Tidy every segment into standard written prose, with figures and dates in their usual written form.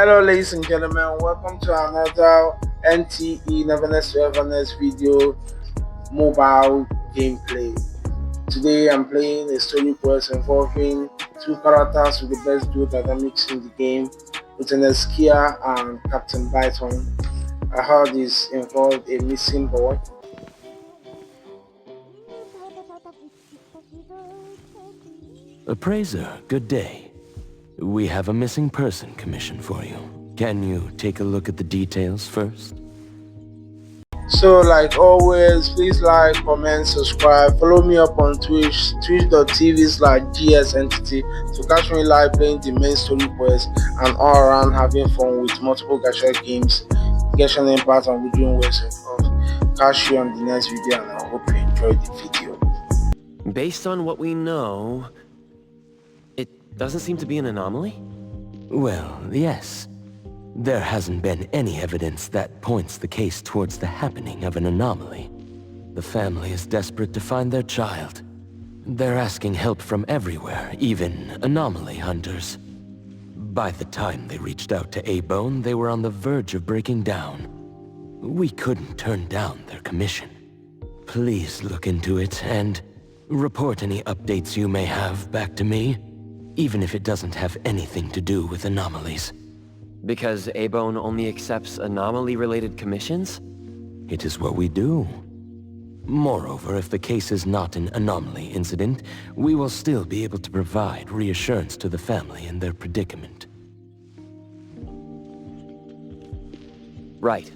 Hello, ladies and gentlemen. Welcome to another NTE Neverness to Everness video mobile gameplay. Today, I'm playing a story quest involving two characters with the best duo dynamics in the game, with an Esper and Captain Baicang. I heard this involved a missing boy. Appraiser, good day. We have a missing person commission for you. Can you take a look at the details first? So, like always, please like, comment, subscribe. Follow me up on Twitch, twitch.tv/GSNTT to catch me live playing the main story quest and all around having fun with multiple gacha games, Genshin Impact, and we're doing ways involved. Catch you on the next video, and I hope you enjoyed the video. Based on what we know, it doesn't seem to be an anomaly? Well, yes. There hasn't been any evidence that points the case towards the happening of an anomaly. The family is desperate to find their child. They're asking help from everywhere, even anomaly hunters. By the time they reached out to A-Bone, they were on the verge of breaking down. We couldn't turn down their commission. Please look into it and report any updates you may have back to me, even if it doesn't have anything to do with anomalies. Because A-Bone only accepts anomaly-related commissions? It is what we do. Moreover, if the case is not an anomaly incident, we will still be able to provide reassurance to the family in their predicament. Right.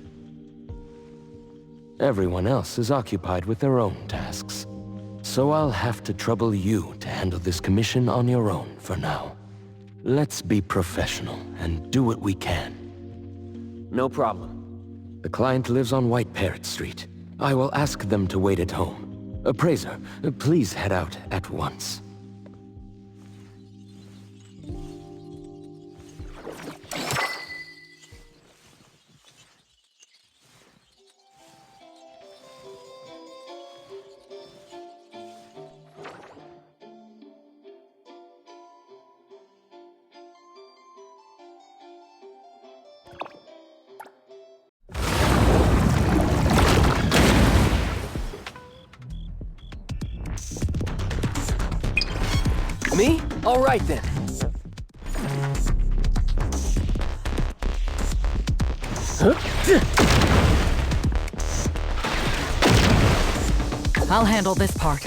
Everyone else is occupied with their own tasks. So I'll have to trouble you to handle this commission on your own for now. Let's be professional and do what we can. No problem. The client lives on White Parrot Street. I will ask them to wait at home. Appraiser, please head out at once. Me? All right then. I'll handle this part.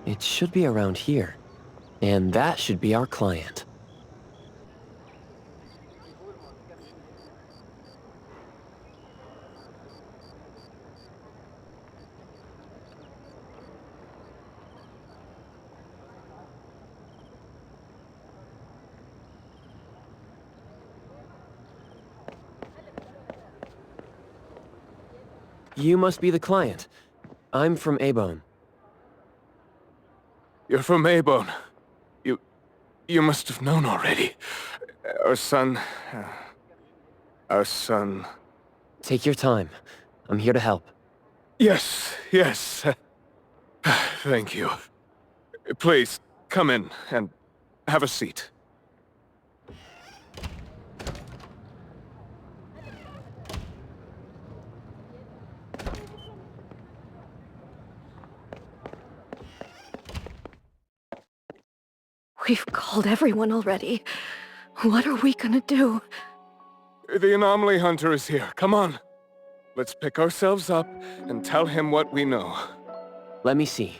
It should be around here. And that should be our client. You must be the client. I'm from A-Bone. You're from A-Bone. You must have known already. Our son... Our son... Take your time. I'm here to help. Yes. Thank you. Please, come in and have a seat. We've called everyone already. What are we gonna do? The anomaly hunter is here. Come on. Let's pick ourselves up and tell him what we know. Let me see.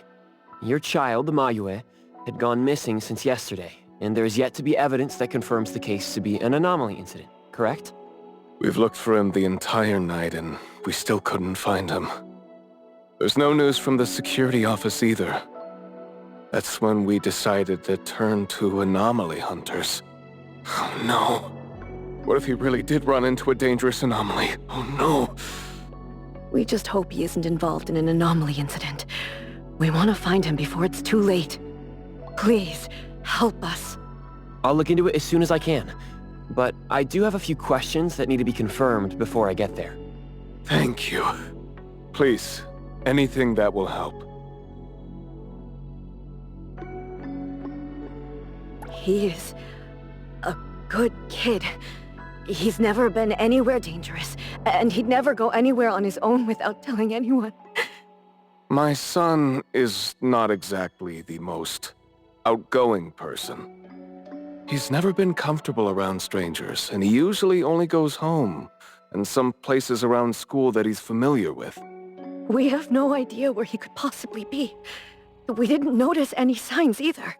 Your child, the Mayue, had gone missing since yesterday, and there's yet to be evidence that confirms the case to be an anomaly incident, correct? We've looked for him the entire night, and we still couldn't find him. There's no news from the security office either. That's when we decided to turn to anomaly hunters. Oh no. What if he really did run into a dangerous anomaly? Oh no. We just hope he isn't involved in an anomaly incident. We want to find him before it's too late. Please, help us. I'll look into it as soon as I can. But I do have a few questions that need to be confirmed before I get there. Thank you. Please, anything that will help. He is a good kid. He's never been anywhere dangerous, and he'd never go anywhere on his own without telling anyone. My son is not exactly the most outgoing person. He's never been comfortable around strangers, and he usually only goes home and some places around school that he's familiar with. We have no idea where he could possibly be. We didn't notice any signs either.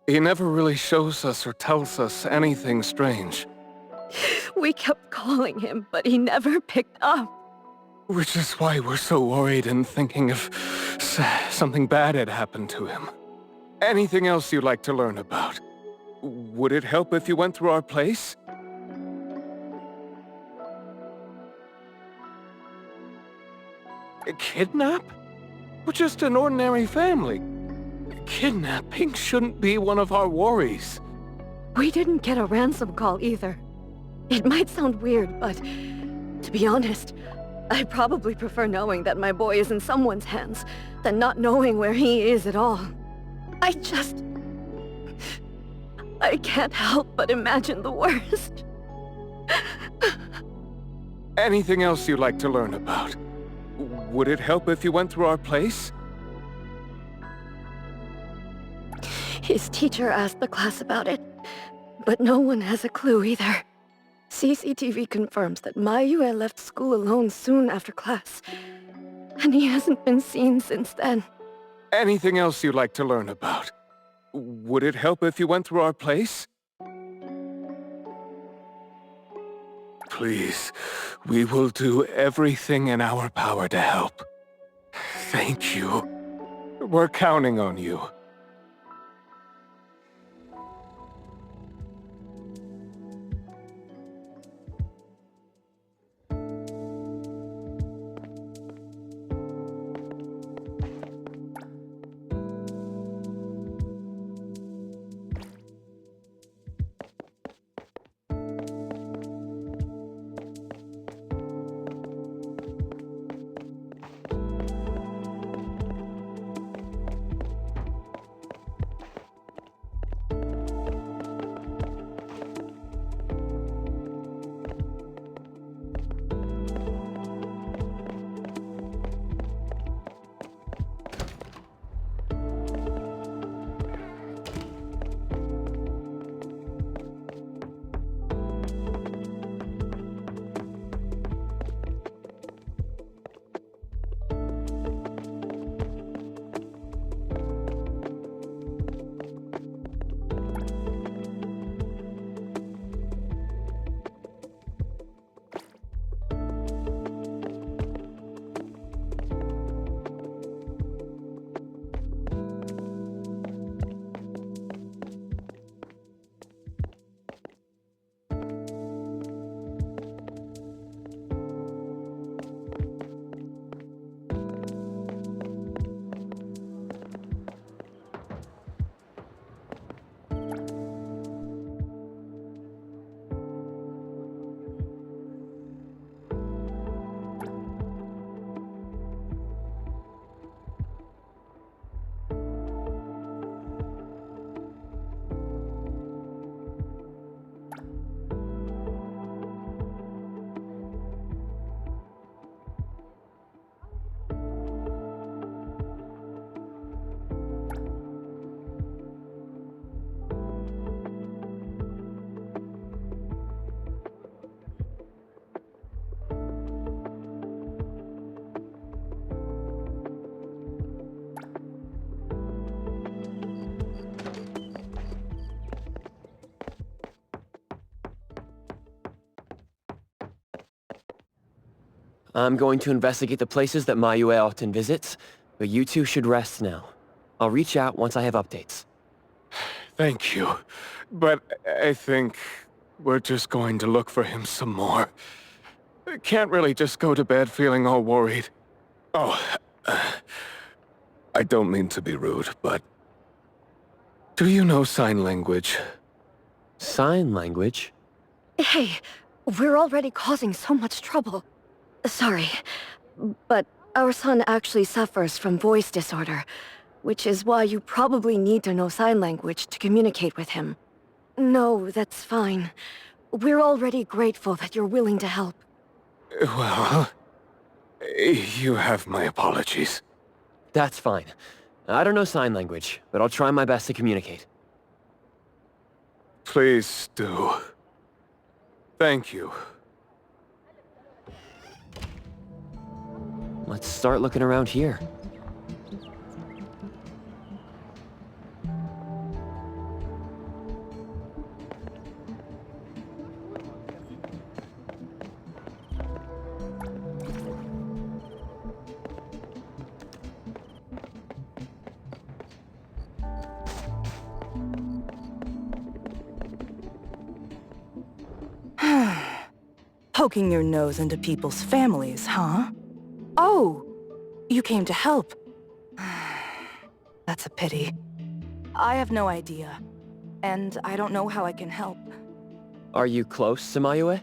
He never really shows us or tells us anything strange. We kept calling him, but he never picked up. Which is why we're so worried and thinking if something bad had happened to him. Anything else you'd like to learn about? Would it help if you went through our place? A kidnap? We're just an ordinary family. Kidnapping shouldn't be one of our worries. We didn't get a ransom call either. It might sound weird, but to be honest, I probably prefer knowing that my boy is in someone's hands than not knowing where he is at all. I can't help but imagine the worst. Anything else you'd like to learn about? Would it help if you went through our place? His teacher asked the class about it, but no one has a clue either. CCTV confirms that Mayue left school alone soon after class, and he hasn't been seen since then. Anything else you'd like to learn about? Would it help if you went through our place? Please, we will do everything in our power to help. Thank you. We're counting on you. I'm going to investigate the places that Mayue often visits, but you two should rest now. I'll reach out once I have updates. Thank you. But I think we're just going to look for him some more. I can't really just go to bed feeling all worried. Oh, I don't mean to be rude, but... do you know sign language? Sign language? Hey, we're already causing so much trouble. Sorry, but our son actually suffers from voice disorder, which is why you probably need to know sign language to communicate with him. No, that's fine. We're already grateful that you're willing to help. Well, you have my apologies. That's fine. I don't know sign language, but I'll try my best to communicate. Please do. Thank you. Let's start looking around here. Poking your nose into people's families, huh? Oh, you came to help. That's a pity. I have no idea, and I don't know how I can help. Are you close to Mayue?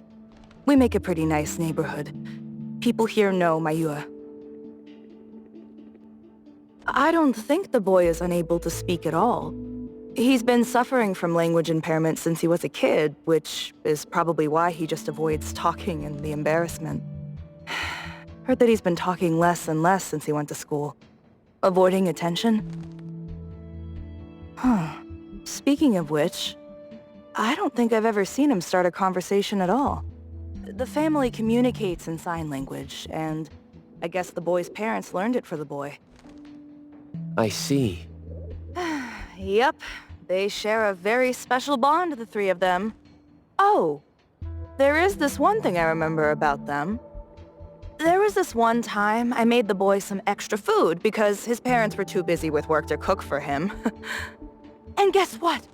We make a pretty nice neighborhood. People here know Mayua. I don't think the boy is unable to speak at all. He's been suffering from language impairment since he was a kid, which is probably why he just avoids talking and the embarrassment. Heard that he's been talking less and less since he went to school. Avoiding attention? Huh. Speaking of which, I don't think I've ever seen him start a conversation at all. The family communicates in sign language, and I guess the boy's parents learned it for the boy. I see. Yep, they share a very special bond, the three of them. Oh, there is this one thing I remember about them. There was this one time I made the boy some extra food because his parents were too busy with work to cook for him. And guess what?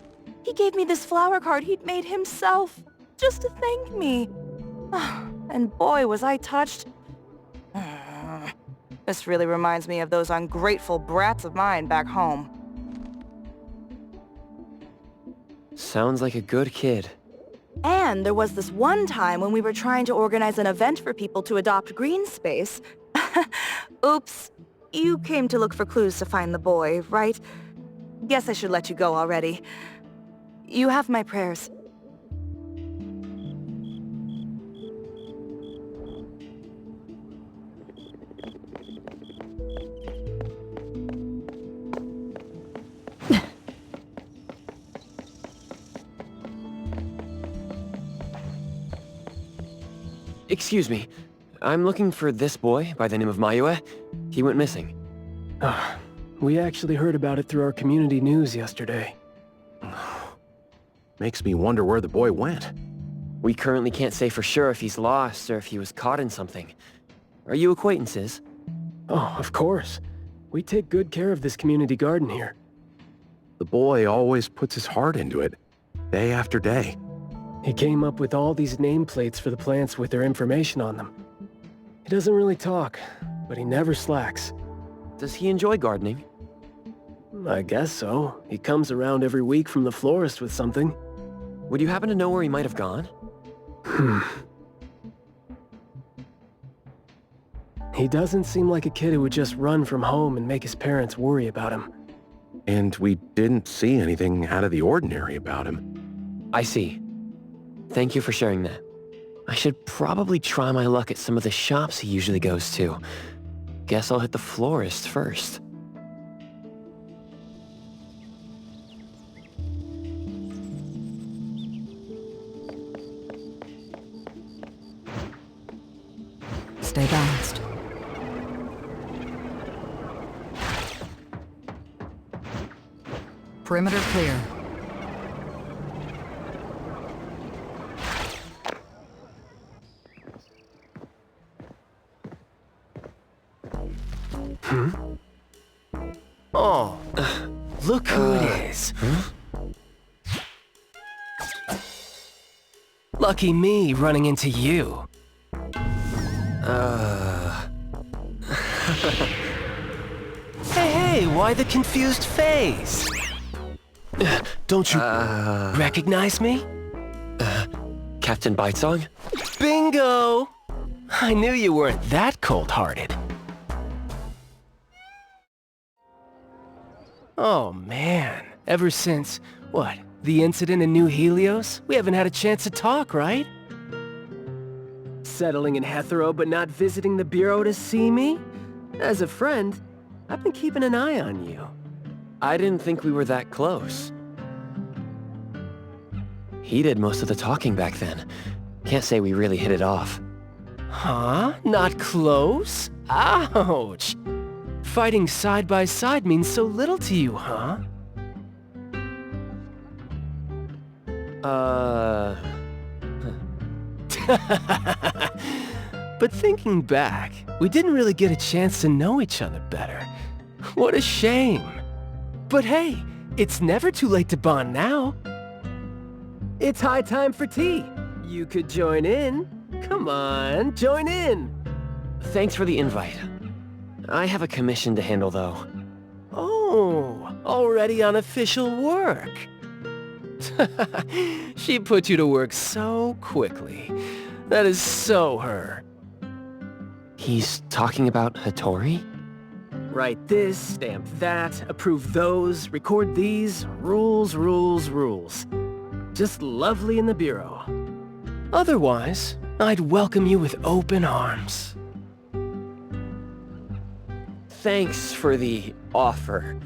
He gave me this flower card he'd made himself, just to thank me. And boy, was I touched. This really reminds me of those ungrateful brats of mine back home. Sounds like a good kid. And there was this one time when we were trying to organize an event for people to adopt green space. Oops. You came to look for clues to find the boy, right? Guess I should let you go already. You have my prayers. Excuse me. I'm looking for this boy by the name of Mayue. He went missing. We actually heard about it through our community news yesterday. Makes me wonder where the boy went. We currently can't say for sure if he's lost or if he was caught in something. Are you acquaintances? Oh, of course. We take good care of this community garden here. The boy always puts his heart into it, day after day. He came up with all these nameplates for the plants with their information on them. He doesn't really talk, but he never slacks. Does he enjoy gardening? I guess so. He comes around every week from the florist with something. Would you happen to know where he might have gone? He doesn't seem like a kid who would just run from home and make his parents worry about him. And we didn't see anything out of the ordinary about him. I see. Thank you for sharing that. I should probably try my luck at some of the shops he usually goes to. Guess I'll hit the florist first. Stay balanced. Perimeter clear. Oh, look who it is. Lucky me running into you. Hey, why the confused face? Don't you recognize me? Captain Baicang? Bingo! I knew you weren't that cold-hearted. Oh man, ever since, what, the incident in New Helios? We haven't had a chance to talk, right? Settling in Hetero but not visiting the Bureau to see me? As a friend, I've been keeping an eye on you. I didn't think we were that close. He did most of the talking back then. Can't say we really hit it off. Huh? Not close? Ouch! Fighting side by side means so little to you, huh? But thinking back, we didn't really get a chance to know each other better. What a shame. But hey, it's never too late to bond now. It's high time for tea. You could join in. Come on, join in. Thanks for the invite. I have a commission to handle, though. Oh, already on official work. She put you to work so quickly. That is so her. He's talking about Hattori? Write this, stamp that, approve those, record these, rules, rules, rules. Just lovely in the Bureau. Otherwise, I'd welcome you with open arms. Thanks for the offer.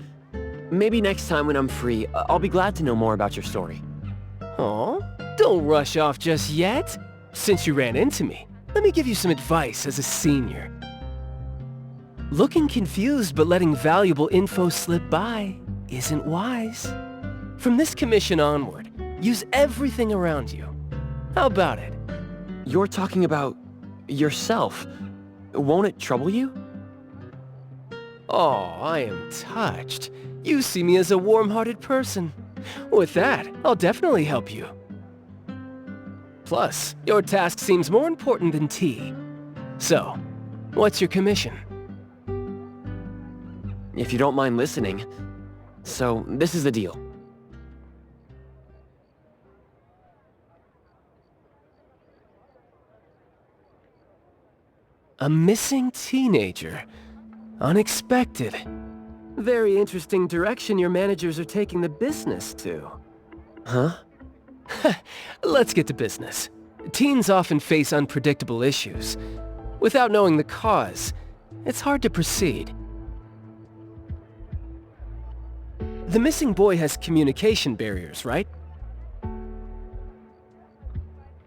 Maybe next time when I'm free, I'll be glad to know more about your story. Oh, don't rush off just yet. Since you ran into me, let me give you some advice as a senior. Looking confused but letting valuable info slip by isn't wise. From this commission onward, use everything around you. How about it? You're talking about yourself. Won't it trouble you? Oh, I am touched. You see me as a warm-hearted person. With that, I'll definitely help you. Plus, your task seems more important than tea. So, what's your commission? If you don't mind listening. So, this is the deal. A missing teenager. Unexpected. Very interesting direction your managers are taking the business to. Huh? Let's get to business. Teens often face unpredictable issues. Without knowing the cause, it's hard to proceed. The missing boy has communication barriers, right?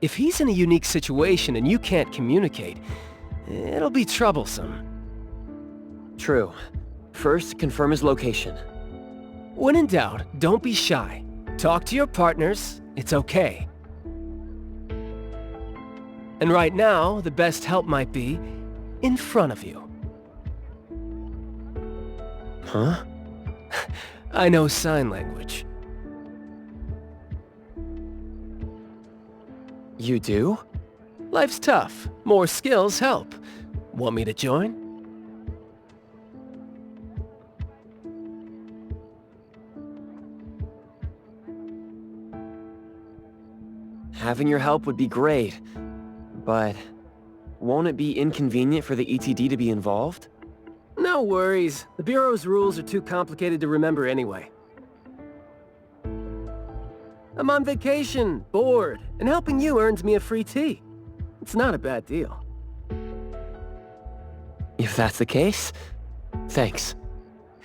If he's in a unique situation and you can't communicate, it'll be troublesome. True. First, confirm his location. When in doubt, don't be shy. Talk to your partners, it's okay. And right now, the best help might be in front of you. Huh? I know sign language. You do? Life's tough. More skills help. Want me to join? Having your help would be great, but won't it be inconvenient for the ETD to be involved? No worries. The Bureau's rules are too complicated to remember anyway. I'm on vacation, bored, and helping you earns me a free tea. It's not a bad deal. If that's the case, thanks.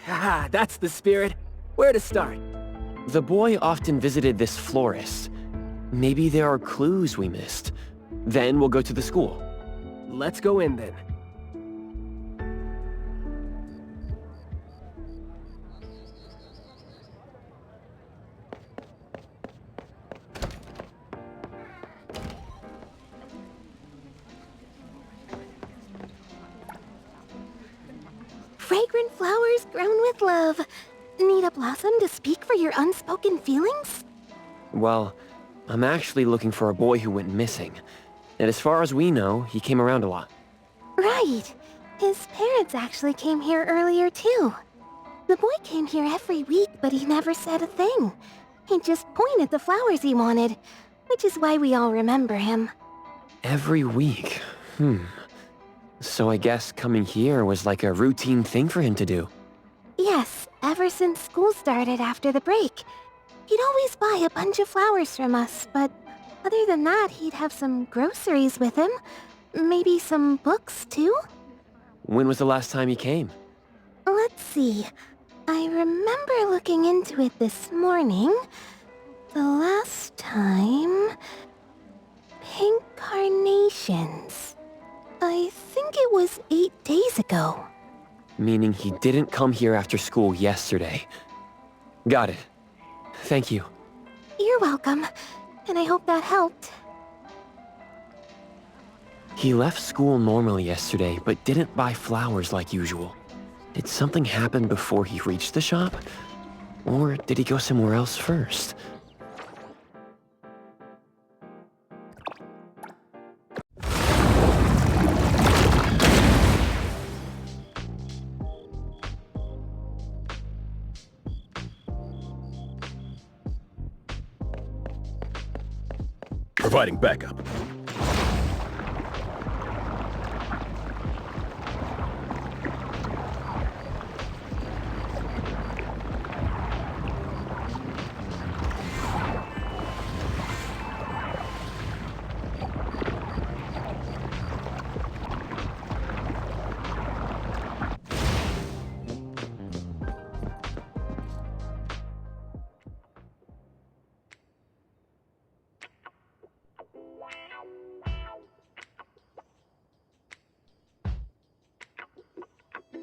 Haha, that's the spirit. Where to start? The boy often visited this florist. Maybe there are clues we missed. Then we'll go to the school. Let's go in then. Fragrant flowers grown with love. Need a blossom to speak for your unspoken feelings? Well, I'm actually looking for a boy who went missing. And as far as we know, he came around a lot. Right. His parents actually came here earlier, too. The boy came here every week, but he never said a thing. He just pointed the flowers he wanted, which is why we all remember him. Every week? So I guess coming here was like a routine thing for him to do. Yes, ever since school started after the break. He'd always buy a bunch of flowers from us, but other than that, he'd have some groceries with him. Maybe some books, too? When was the last time he came? Let's see. I remember looking into it this morning. The last time... Pink carnations. I think it was 8 days ago. Meaning he didn't come here after school yesterday. Got it. Thank you. You're welcome, and I hope that helped. He left school normally yesterday, but didn't buy flowers like usual. Did something happen before he reached the shop? Or did he go somewhere else first? Providing backup.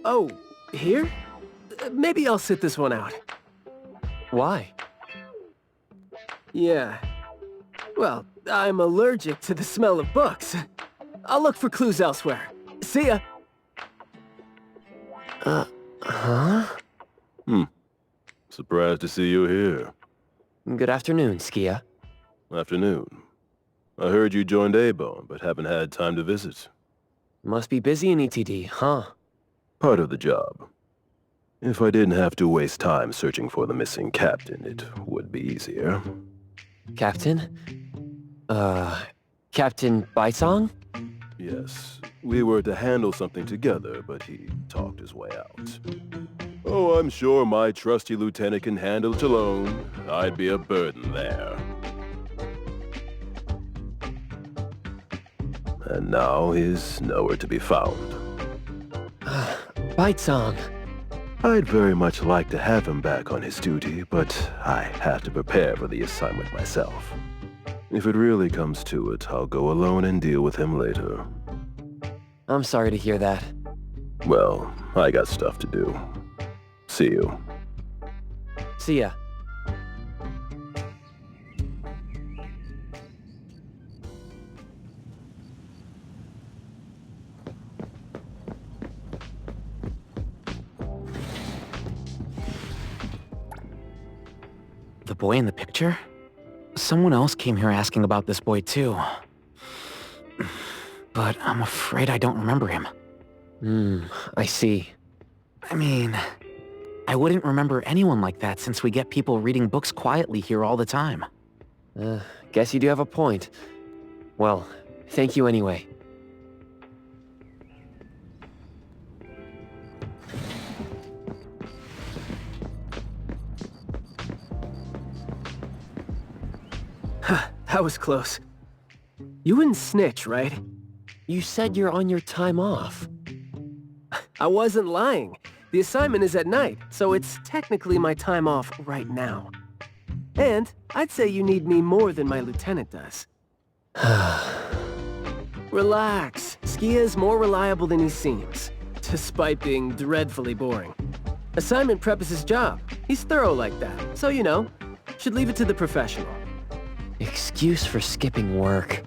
Oh, here? Maybe I'll sit this one out. Why? Yeah. Well, I'm allergic to the smell of books. I'll look for clues elsewhere. See ya! Huh? Surprised to see you here. Good afternoon, Skia. Afternoon. I heard you joined A-Bone, but haven't had time to visit. Must be busy in ETD, huh? Part of the job. If I didn't have to waste time searching for the missing captain, it would be easier. Captain? Captain Baicang? Yes, we were to handle something together, but he talked his way out. Oh, I'm sure my trusty lieutenant can handle it alone. I'd be a burden there. And now he's nowhere to be found. Baicang. I'd very much like to have him back on his duty, but I have to prepare for the assignment myself. If it really comes to it, I'll go alone and deal with him later. I'm sorry to hear that. Well, I got stuff to do. See you. See ya. The boy in the picture? Someone else came here asking about this boy too. But I'm afraid I don't remember him. I see. I mean, I wouldn't remember anyone like that since we get people reading books quietly here all the time. Guess you do have a point. Well, thank you anyway. That was close. You wouldn't snitch, right? You said you're on your time off. I wasn't lying. The assignment is at night, so it's technically my time off right now. And I'd say you need me more than my lieutenant does. Relax. Skia is more reliable than he seems, despite being dreadfully boring. Assignment prep is his job. He's thorough like that, so you know, should leave it to the professional. Excuse for skipping work.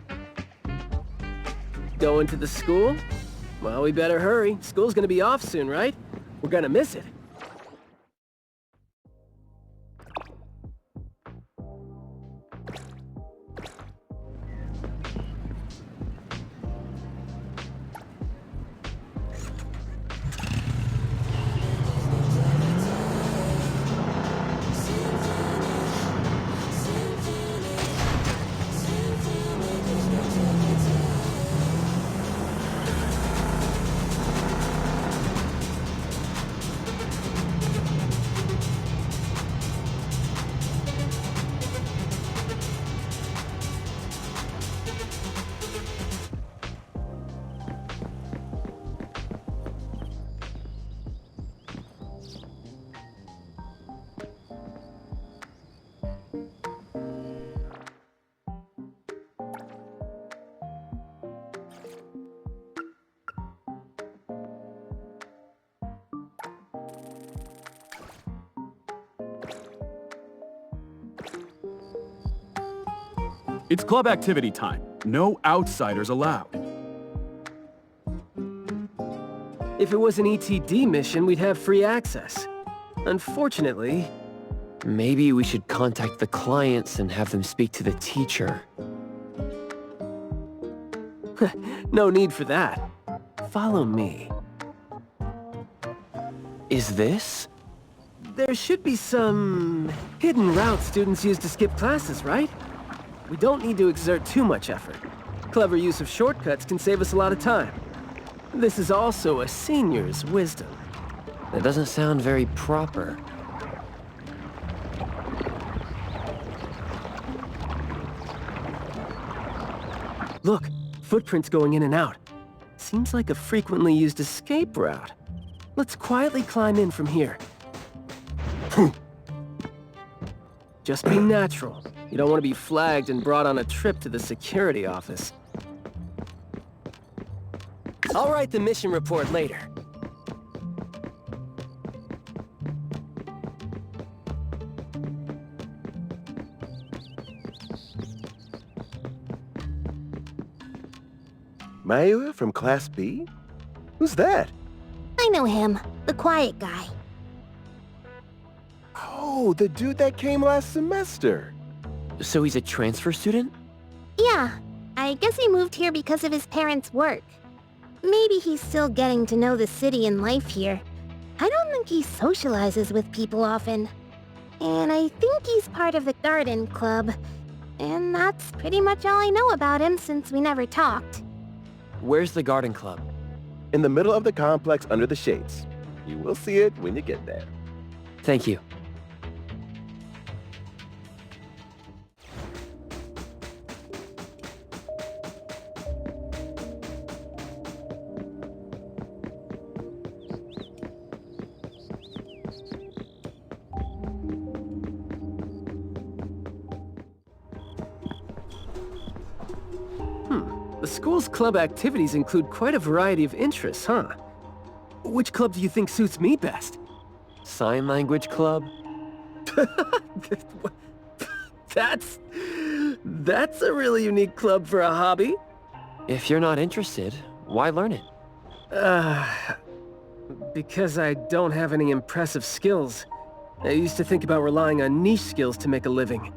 Going to the school? Well, we better hurry. School's gonna be off soon, right? We're gonna miss it. It's club activity time. No outsiders allowed. If it was an ETD mission, we'd have free access. Unfortunately... Maybe we should contact the clients and have them speak to the teacher. No need for that. Follow me. Is this? There should be some hidden routes students use to skip classes, right? We don't need to exert too much effort. Clever use of shortcuts can save us a lot of time. This is also a senior's wisdom. That doesn't sound very proper. Look, footprints going in and out. Seems like a frequently used escape route. Let's quietly climb in from here. Just be natural. You don't want to be flagged and brought on a trip to the security office. I'll write the mission report later. Mayu from Class B? Who's that? I know him. The quiet guy. Oh, the dude that came last semester. So he's a transfer student? Yeah. I guess he moved here because of his parents' work. Maybe he's still getting to know the city and life here. I don't think he socializes with people often. And I think he's part of the garden club. And that's pretty much all I know about him since we never talked. Where's the garden club? In the middle of the complex under the shades. You will see it when you get there. Thank you. The school's club activities include quite a variety of interests, huh? Which club do you think suits me best? Sign language club? That's a really unique club for a hobby. If you're not interested, why learn it? Because I don't have any impressive skills. I used to think about relying on niche skills to make a living.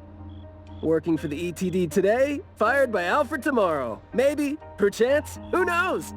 Working for the ETD today, fired by Alfred tomorrow. Maybe, perchance, who knows?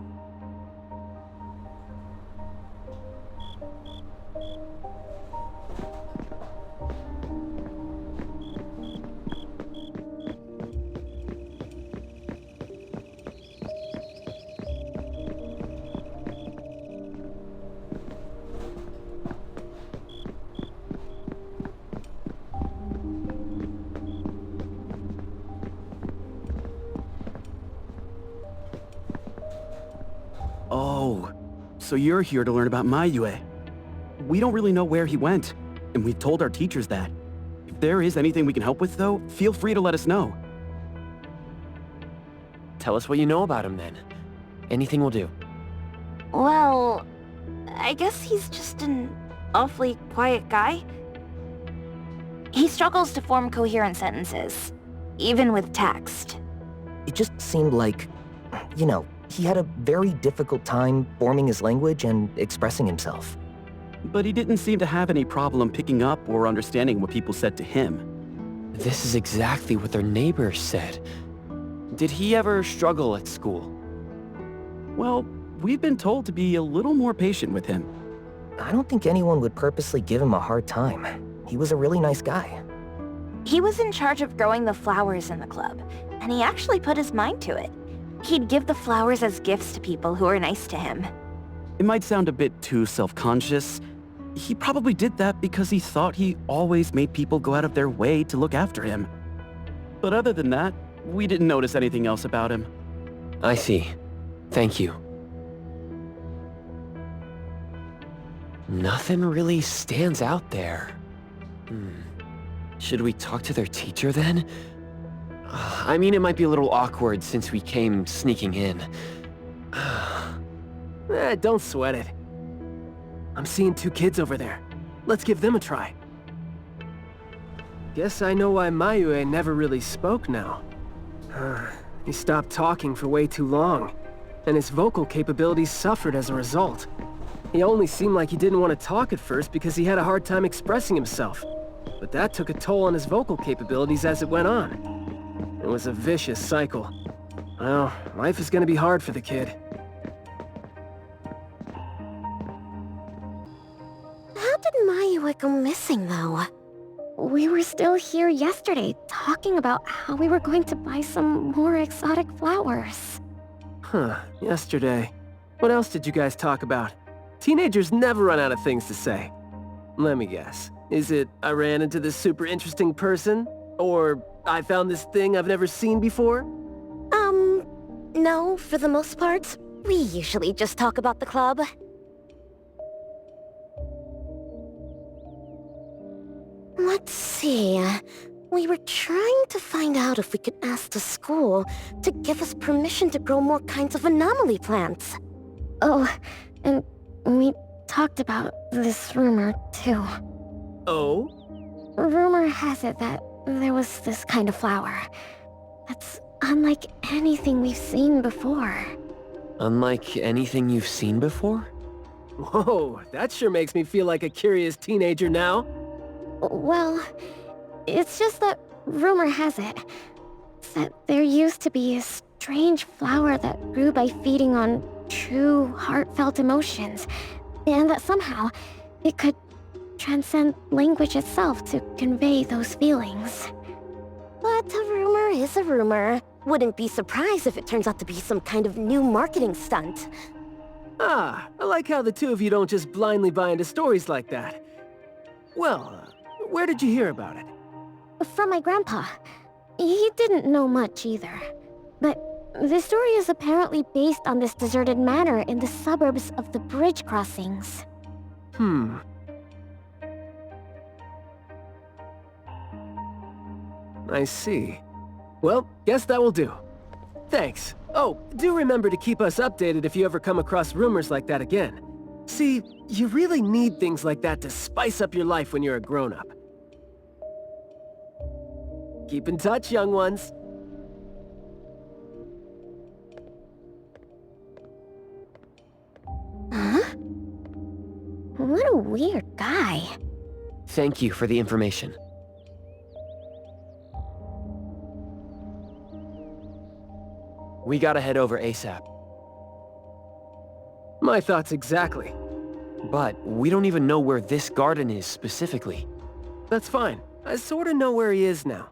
Oh, so you're here to learn about Mayu. We don't really know where he went, and we've told our teachers that. If there is anything we can help with, though, feel free to let us know. Tell us what you know about him, then. Anything will do. Well, I guess he's just an awfully quiet guy. He struggles to form coherent sentences, even with text. It just seemed like, you know, he had a very difficult time forming his language and expressing himself. but he didn't seem to have any problem picking up or understanding what people said to him. This is exactly what their neighbors said. Did he ever struggle at school? Well, we've been told to be a little more patient with him. I don't think anyone would purposely give him a hard time. He was a really nice guy. He was in charge of growing the flowers in the club, and he actually put his mind to it. He'd give the flowers as gifts to people who were nice to him. It might sound a bit too self-conscious. He probably did that because he thought he always made people go out of their way to look after him. But other than that, we didn't notice anything else about him. I see. Thank you. Nothing really stands out there. Should we talk to their teacher then? I mean, it might be a little awkward since we came sneaking in. Don't sweat it. I'm seeing 2 kids over there. Let's give them a try. Guess I know why Mayue never really spoke now. He stopped talking for way too long, and his vocal capabilities suffered as a result. He only seemed like he didn't want to talk at first because he had a hard time expressing himself. But that took a toll on his vocal capabilities as it went on. It was a vicious cycle. Well, life is gonna be hard for the kid. How did Mayue go missing, though? We were still here yesterday, talking about how we were going to buy some more exotic flowers. Yesterday. What else did you guys talk about? Teenagers never run out of things to say. Let me guess. Is it, I ran into this super interesting person? Or, I found this thing I've never seen before? No, for the most part. We usually just talk about the club. Let's see. We were trying to find out if we could ask the school to give us permission to grow more kinds of anomaly plants. Oh, and we talked about this rumor, too. Oh? Rumor has it that there was this kind of flower that's unlike anything we've seen before. Unlike anything you've seen before? Whoa, that sure makes me feel like a curious teenager now. Well, it's just that rumor has it that there used to be a strange flower that grew by feeding on true, heartfelt emotions, and that somehow it could transcend language itself to convey those feelings. But a rumor is a rumor. Wouldn't be surprised if it turns out to be some kind of new marketing stunt. I like how the 2 of you don't just blindly buy into stories like that. Well, where did you hear about it? From my grandpa. He didn't know much either. But the story is apparently based on this deserted manor in the suburbs of the bridge crossings. I see. Well, guess that will do. Thanks. Oh, do remember to keep us updated if you ever come across rumors like that again. See, you really need things like that to spice up your life when you're a grown-up. Keep in touch, young ones. Huh? What a weird guy. Thank you for the information. We gotta head over ASAP. My thoughts exactly. But we don't even know where this garden is specifically. That's fine. I sorta know where he is now.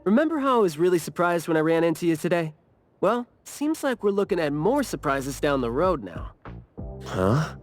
Remember how I was really surprised when I ran into you today? Well, seems like we're looking at more surprises down the road now. Huh?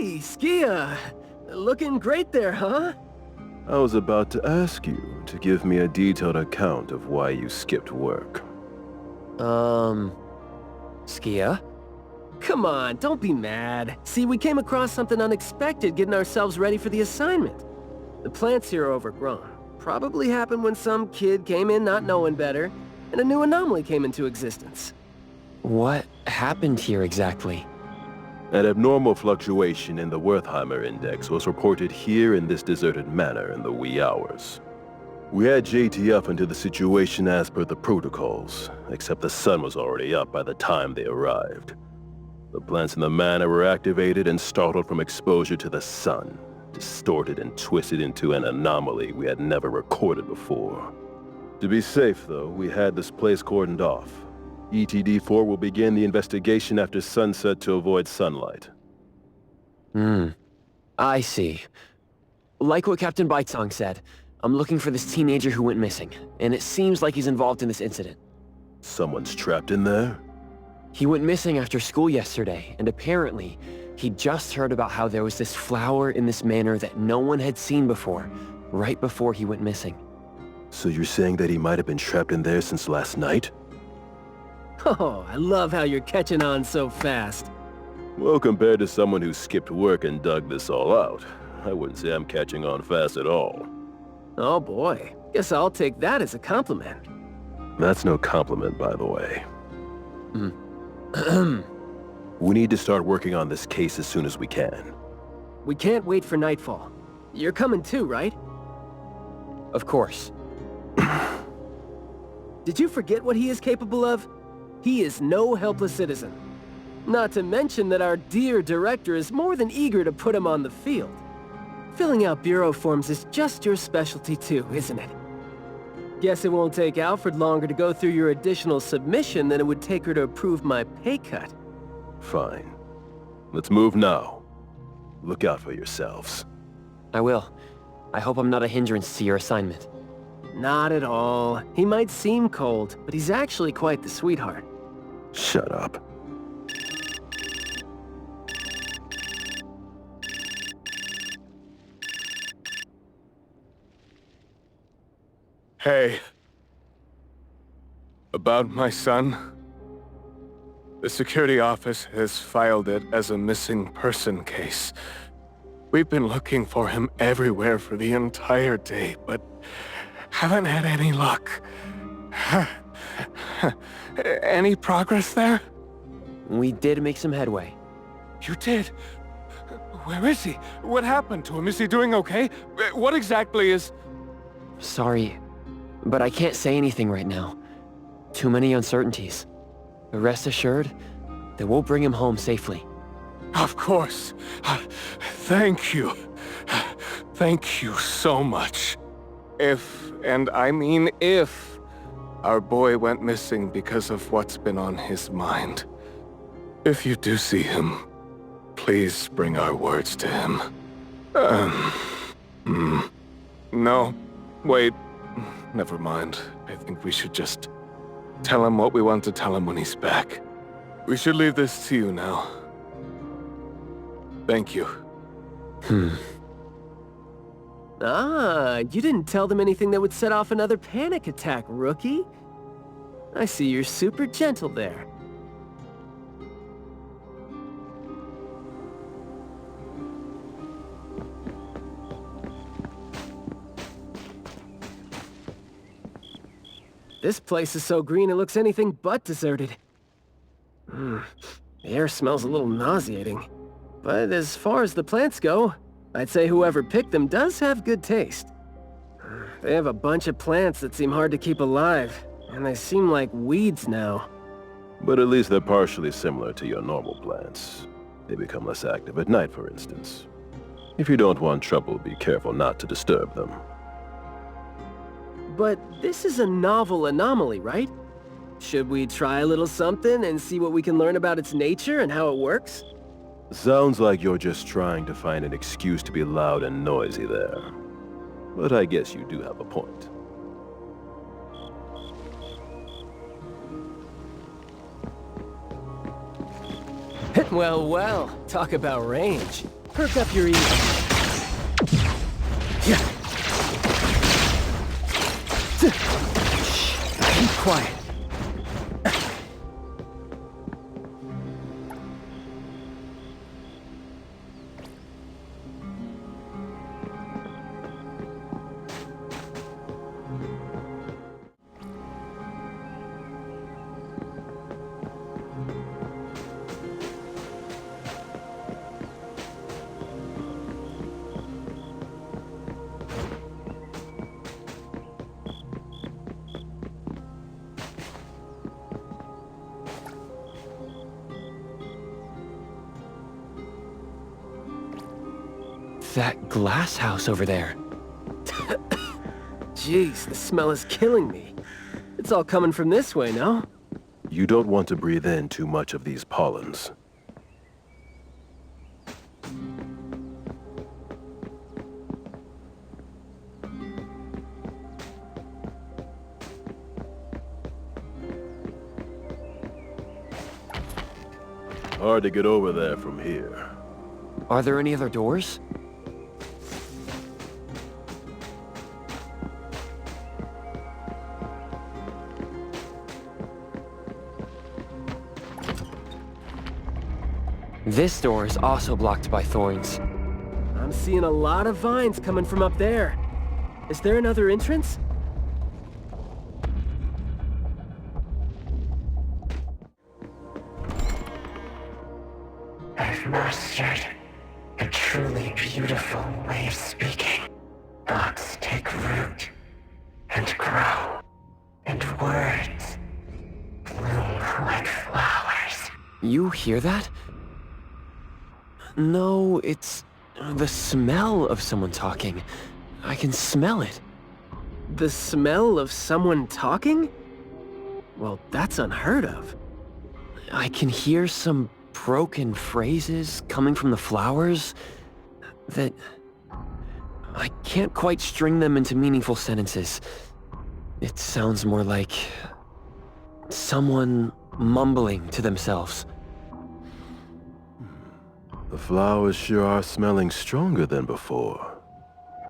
Hey, Skia! Looking great there, huh? I was about to ask you to give me a detailed account of why you skipped work. Skia? Come on, don't be mad. See, we came across something unexpected getting ourselves ready for the assignment. The plants here are overgrown. Probably happened when some kid came in not knowing better, and a new anomaly came into existence. What happened here exactly? An abnormal fluctuation in the Wertheimer index was reported here in this deserted manor in the wee hours. We had JTF into the situation as per the protocols, except the sun was already up by the time they arrived. The plants in the manor were activated and startled from exposure to the sun, distorted and twisted into an anomaly we had never recorded before. To be safe, though, we had this place cordoned off. ETD-4 will begin the investigation after sunset to avoid sunlight. I see. Like what Captain Baicang said, I'm looking for this teenager who went missing, and it seems like he's involved in this incident. Someone's trapped in there? He went missing after school yesterday, and apparently, he just heard about how there was this flower in this manor that no one had seen before, right before he went missing. So you're saying that he might have been trapped in there since last night? Oh, I love how you're catching on so fast. Well, compared to someone who skipped work and dug this all out, I wouldn't say I'm catching on fast at all. Oh boy, guess I'll take that as a compliment. That's no compliment, by the way. We need to start working on this case as soon as we can. We can't wait for nightfall. You're coming too, right? Of course. Did you forget what he is capable of? He is no helpless citizen. Not to mention that our dear director is more than eager to put him on the field. Filling out bureau forms is just your specialty too, isn't it? Guess it won't take Alfred longer to go through your additional submission than it would take her to approve my pay cut. Fine. Let's move now. Look out for yourselves. I will. I hope I'm not a hindrance to your assignment. Not at all. He might seem cold, but he's actually quite the sweetheart. Shut up. Hey. About my son? The security office has filed it as a missing person case. We've been looking for him everywhere for the entire day, but haven't had any luck. Any progress there? We did make some headway. You did? Where is he? What happened to him? Is he doing okay? What exactly is... Sorry, but I can't say anything right now. Too many uncertainties. But rest assured that we'll bring him home safely. Of course. Thank you. Thank you so much. If, and I mean if, our boy went missing because of what's been on his mind. If you do see him, please bring our words to him. No, wait. Never mind. I think we should just tell him what we want to tell him when he's back. We should leave this to you now. Thank you. Ah, you didn't tell them anything that would set off another panic attack, rookie. I see you're super gentle there. This place is so green it looks anything but deserted. The air smells a little nauseating. But as far as the plants go, I'd say whoever picked them does have good taste. They have a bunch of plants that seem hard to keep alive, and they seem like weeds now. But at least they're partially similar to your normal plants. They become less active at night, for instance. If you don't want trouble, be careful not to disturb them. But this is a novel anomaly, right? Should we try a little something and see what we can learn about its nature and how it works? Sounds like you're just trying to find an excuse to be loud and noisy there. But I guess you do have a point. Well, talk about range. Perk up your ears. Yeah. Shh. Keep quiet. That glass house over there. Jeez, the smell is killing me. It's all coming from this way, no? You don't want to breathe in too much of these pollens. Hard to get over there from here. Are there any other doors? This door is also blocked by thorns. I'm seeing a lot of vines coming from up there. Is there another entrance? I've mastered a truly beautiful way of speaking. Thoughts take root and grow, and words bloom like flowers. You hear that? No, it's the smell of someone talking. I can smell it. The smell of someone talking? Well, that's unheard of. I can hear some broken phrases coming from the flowers that I can't quite string them into meaningful sentences. It sounds more like someone mumbling to themselves. The flowers sure are smelling stronger than before.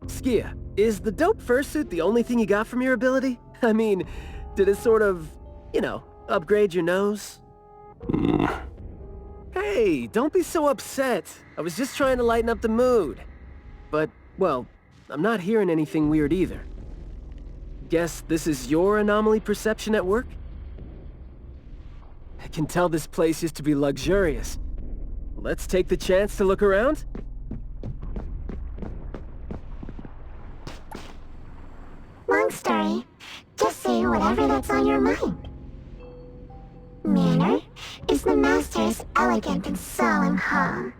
Skia, is the dope fursuit the only thing you got from your ability? I mean, did it sort of, upgrade your nose? Hey, don't be so upset. I was just trying to lighten up the mood. But, well, I'm not hearing anything weird either. Guess this is your anomaly perception at work? I can tell this place used to be luxurious. Let's take the chance to look around? Long story. Just say whatever that's on your mind. Manner is the master's elegant and solemn hall.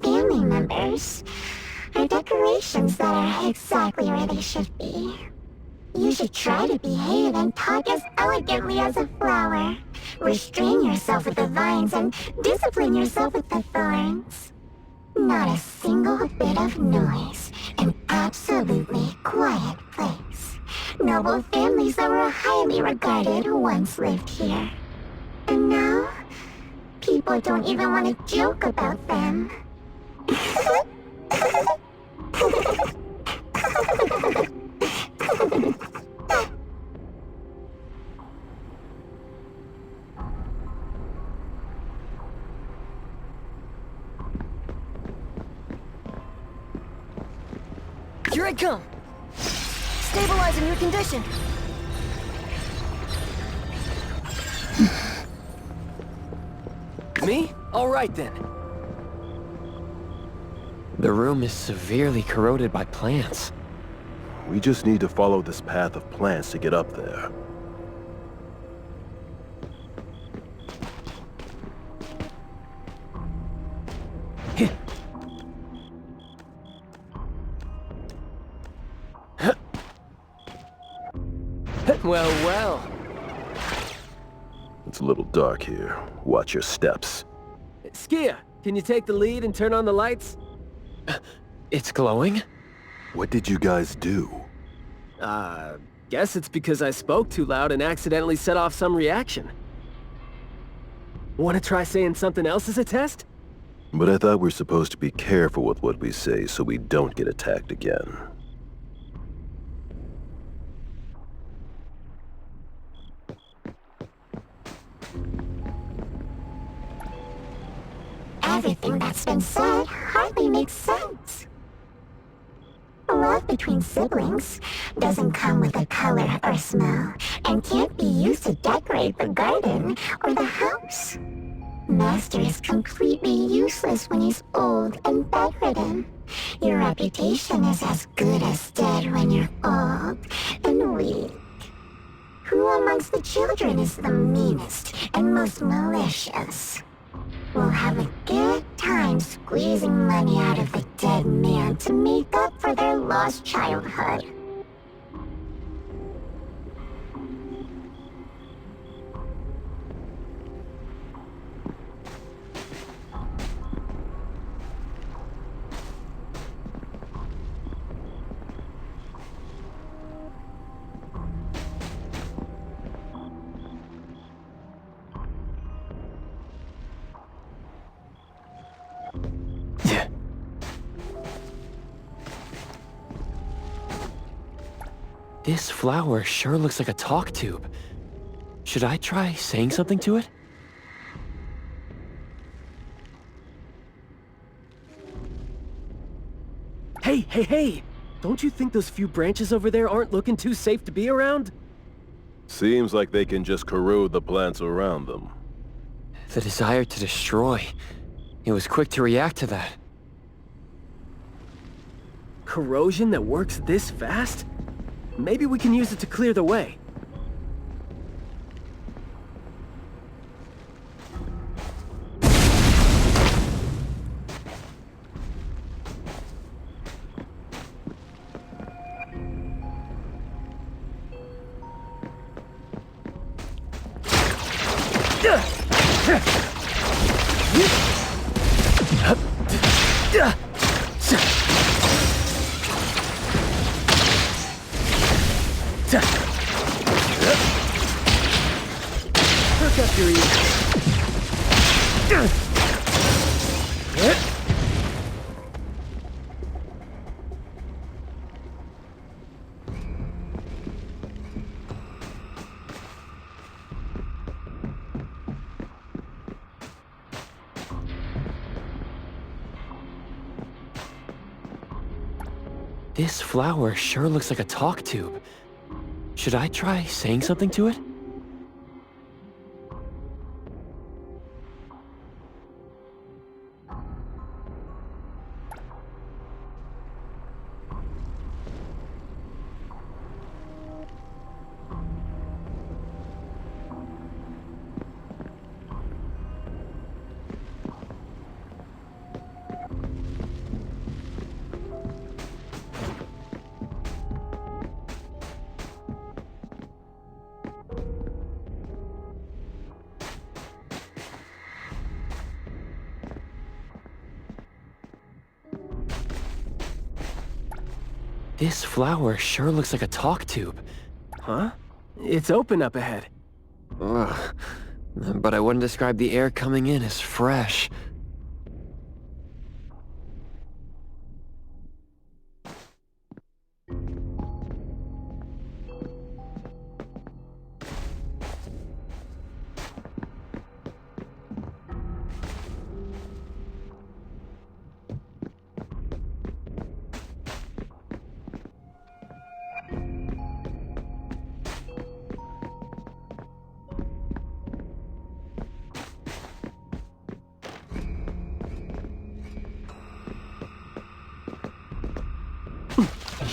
Family members are decorations that are exactly where they should be. You should try to behave and talk as elegantly as a flower. Restrain yourself with the vines and discipline yourself with the thorns. Not a single bit of noise. An absolutely quiet place. Noble families that were highly regarded once lived here. And now, people don't even want to joke about them. Here I come! Stabilizing your condition! Me? All right then. The room is severely corroded by plants. We just need to follow this path of plants to get up there. Well, well. It's a little dark here. Watch your steps. Skia, can you take the lead and turn on the lights? It's glowing? What did you guys do? Guess it's because I spoke too loud and accidentally set off some reaction. Want to try saying something else as a test? But I thought we're supposed to be careful with what we say so we don't get attacked again. Everything that's been said hardly makes sense. Love between siblings doesn't come with a color or smell and can't be used to decorate the garden or the house. Master is completely useless when he's old and bedridden. Your reputation is as good as dead when you're old and weak. Who amongst the children is the meanest and most malicious? We'll have a good time squeezing money out of the dead man to make up for their lost childhood. This flower sure looks like a talk tube. Should I try saying something to it? Hey! Don't you think those few branches over there aren't looking too safe to be around? Seems like they can just corrode the plants around them. The desire to destroy. It was quick to react to that. Corrosion that works this fast? Maybe we can use it to clear the way. Perk up your ears. This flower sure looks like a talk tube. Should I try saying something to it? This flower sure looks like a talk tube. Huh? It's open up ahead. Ugh. But I wouldn't describe the air coming in as fresh.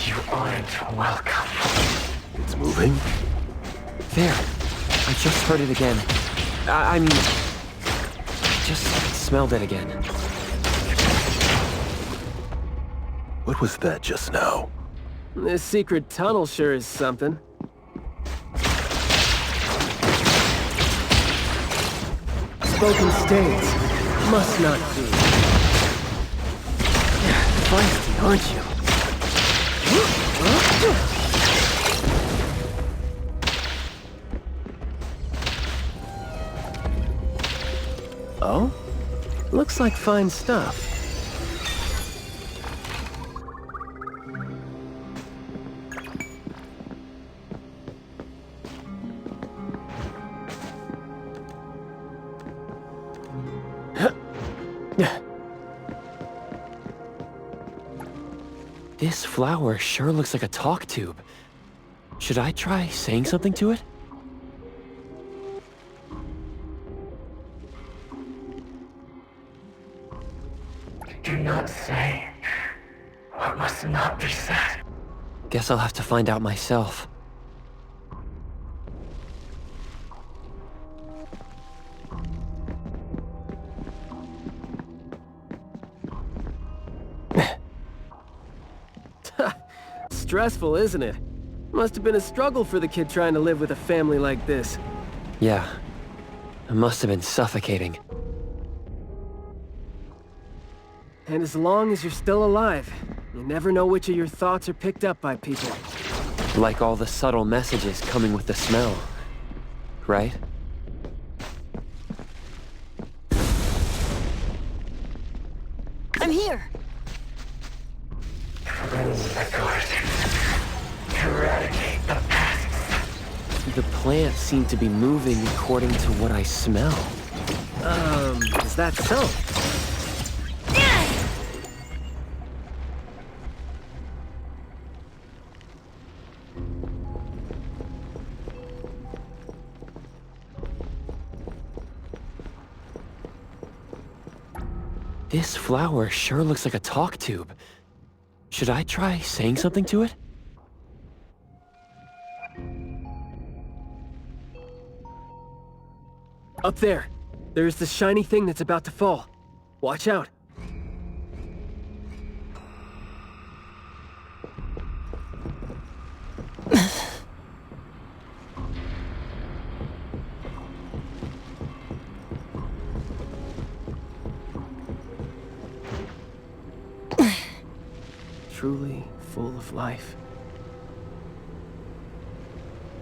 You aren't welcome. It's moving? There. I just heard it again. I mean... I just smelled it again. What was that just now? This secret tunnel sure is something. Spoken states. Must not be. Feisty, aren't you? Oh? Looks like fine stuff. This flower sure looks like a talk tube. Should I try saying something to it? Do not say what must not be said. Guess I'll have to find out myself. Stressful, isn't it? Must have been a struggle for the kid trying to live with a family like this. Yeah. It must have been suffocating. And as long as you're still alive, you never know which of your thoughts are picked up by people. Like all the subtle messages coming with the smell. Right? I'm here! Cleanse the garden. Eradicate the pests. The plants seem to be moving according to what I smell. Is that so? This flower sure looks like a talk tube. Should I try saying something to it? Up there. There's the shiny thing that's about to fall. Watch out. Truly full of life.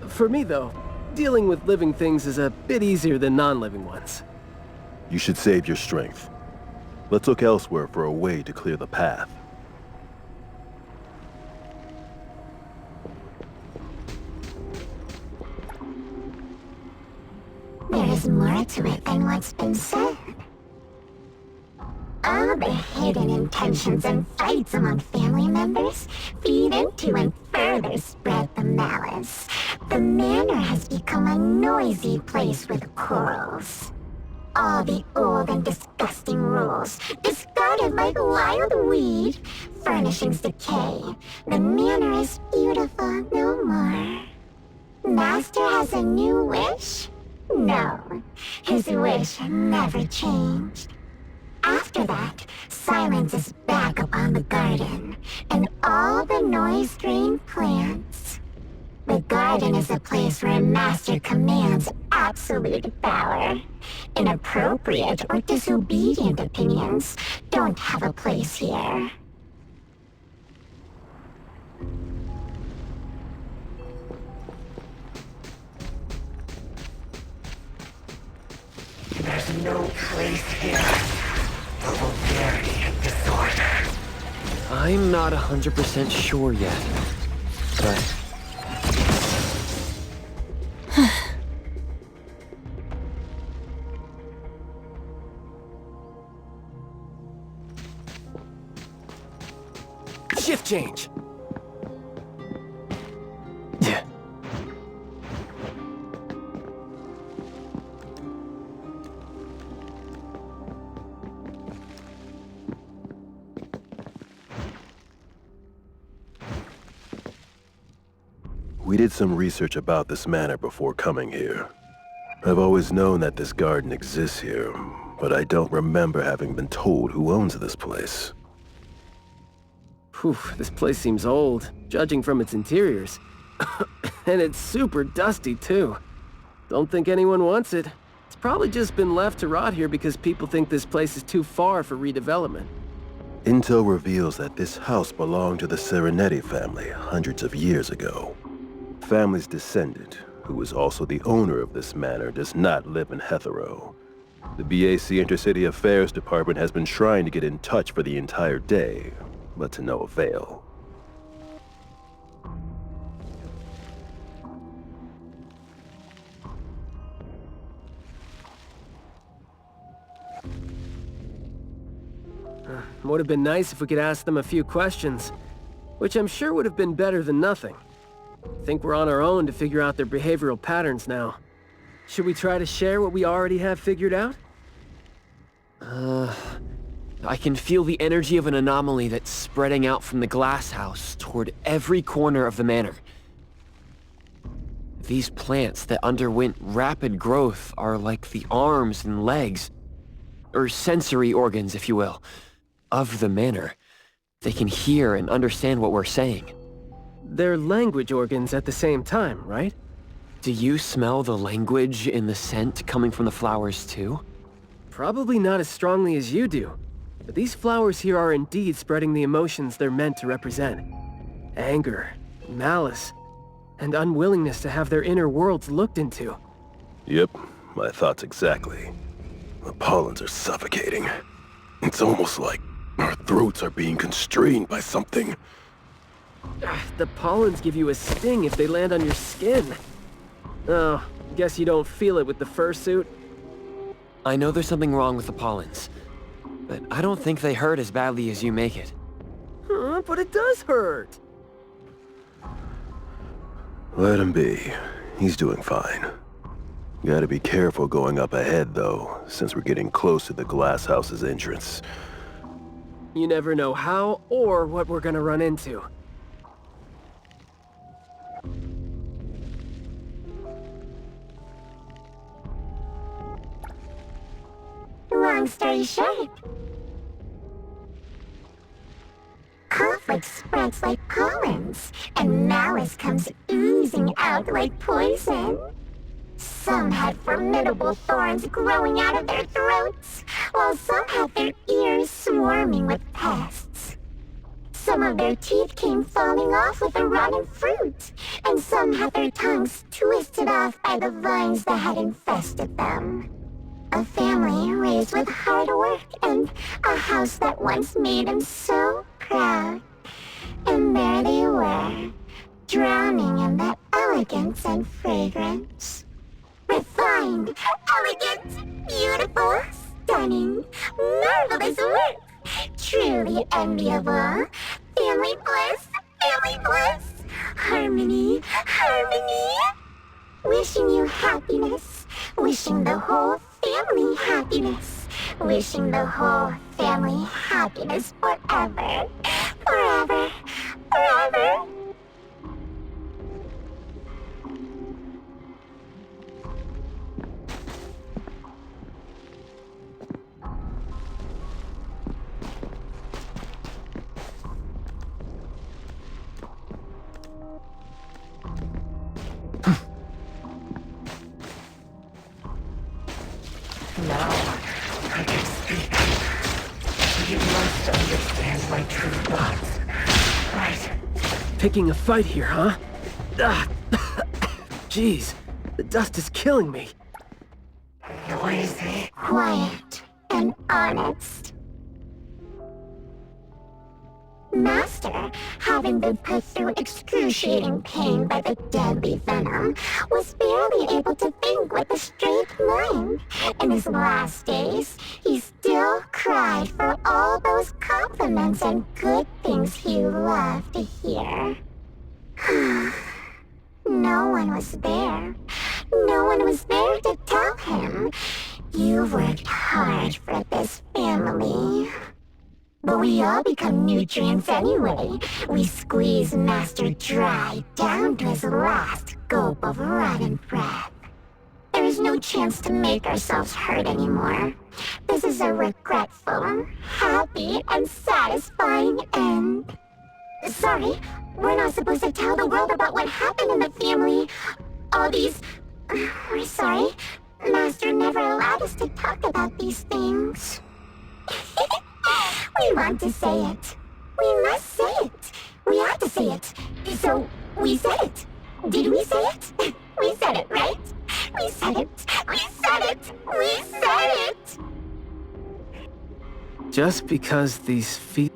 For me, though, dealing with living things is a bit easier than non-living ones. You should save your strength. Let's look elsewhere for a way to clear the path. There is more to it than what's been said. All the hidden intentions and fights among family members feed into and further spread the malice. The manor has become a noisy place with quarrels. All the old and disgusting rules, discarded like wild weed. Furnishings decay. The manor is beautiful no more. Master has a new wish? No, his wish never changed. After that, silence is back upon the garden, and all the noise-drained plants. The garden is a place where Master commands absolute power. Inappropriate or disobedient opinions don't have a place here. There's no place here for vulgarity and disorder. I'm not 100% sure yet, but... Shift change! We did some research about this manor before coming here. I've always known that this garden exists here, but I don't remember having been told who owns this place. Whew, this place seems old, judging from its interiors. And it's super dusty, too. Don't think anyone wants it. It's probably just been left to rot here because people think this place is too far for redevelopment. Intel reveals that this house belonged to the Serenetti family hundreds of years ago. Family's descendant, who is also the owner of this manor, does not live in Hetero. The BAC Intercity Affairs Department has been trying to get in touch for the entire day, but to no avail. Would have been nice if we could ask them a few questions, which I'm sure would have been better than nothing. I think we're on our own to figure out their behavioral patterns now. Should we try to share what we already have figured out? I can feel the energy of an anomaly that's spreading out from the glass house toward every corner of the manor. These plants that underwent rapid growth are like the arms and legs, or sensory organs, if you will, of the manor. They can hear and understand what we're saying. They're language organs at the same time, right? Do you smell the language in the scent coming from the flowers too? Probably not as strongly as you do, but these flowers here are indeed spreading the emotions they're meant to represent. Anger, malice, and unwillingness to have their inner worlds looked into. Yep, my thoughts exactly. The pollens are suffocating. It's almost like our throats are being constrained by something. The pollens give you a sting if they land on your skin. Oh, guess you don't feel it with the fursuit? I know there's something wrong with the pollens, but I don't think they hurt as badly as you make it. But it does hurt! Let him be. He's doing fine. Gotta be careful going up ahead, though, since we're getting close to the glass house's entrance. You never know how or what we're gonna run into. Long story short, conflict spreads like pollens, and malice comes oozing out like poison. Some had formidable thorns growing out of their throats, while some had their ears swarming with pests. Some of their teeth came falling off with the rotten fruit, and some had their tongues twisted off by the vines that had infested them. A family raised with hard work and a house that once made them so proud. And there they were, drowning in that elegance and fragrance. Refined, elegant, beautiful, stunning, marvelous work. Truly enviable. Family bliss, family bliss. Harmony, harmony. Wishing you happiness. Wishing the whole family happiness. Wishing the whole family happiness forever. Forever. Forever. Now, I can speak. You must understand my true thoughts, right? Picking a fight here, huh? Jeez, the dust is killing me. Noisy. Quiet and honest. Master, having been put through excruciating pain by the deadly venom, was barely able to think with a straight mind. In his last days, he still cried for all those compliments and good things he loved to hear. No one was there. No one was there to tell him, "You worked hard for this family." But we all become nutrients anyway. We squeeze Master dry down to his last gulp of rotten breath. There is no chance to make ourselves hurt anymore. This is a regretful, happy, and satisfying end. Sorry, we're not supposed to tell the world about what happened in the family. All these... We're sorry. Master never allowed us to talk about these things. We want to say it. We must say it. We have to say it. So, we said it. Did we say it? We said it, right? We said it! We said it! We said it! Just because these feet...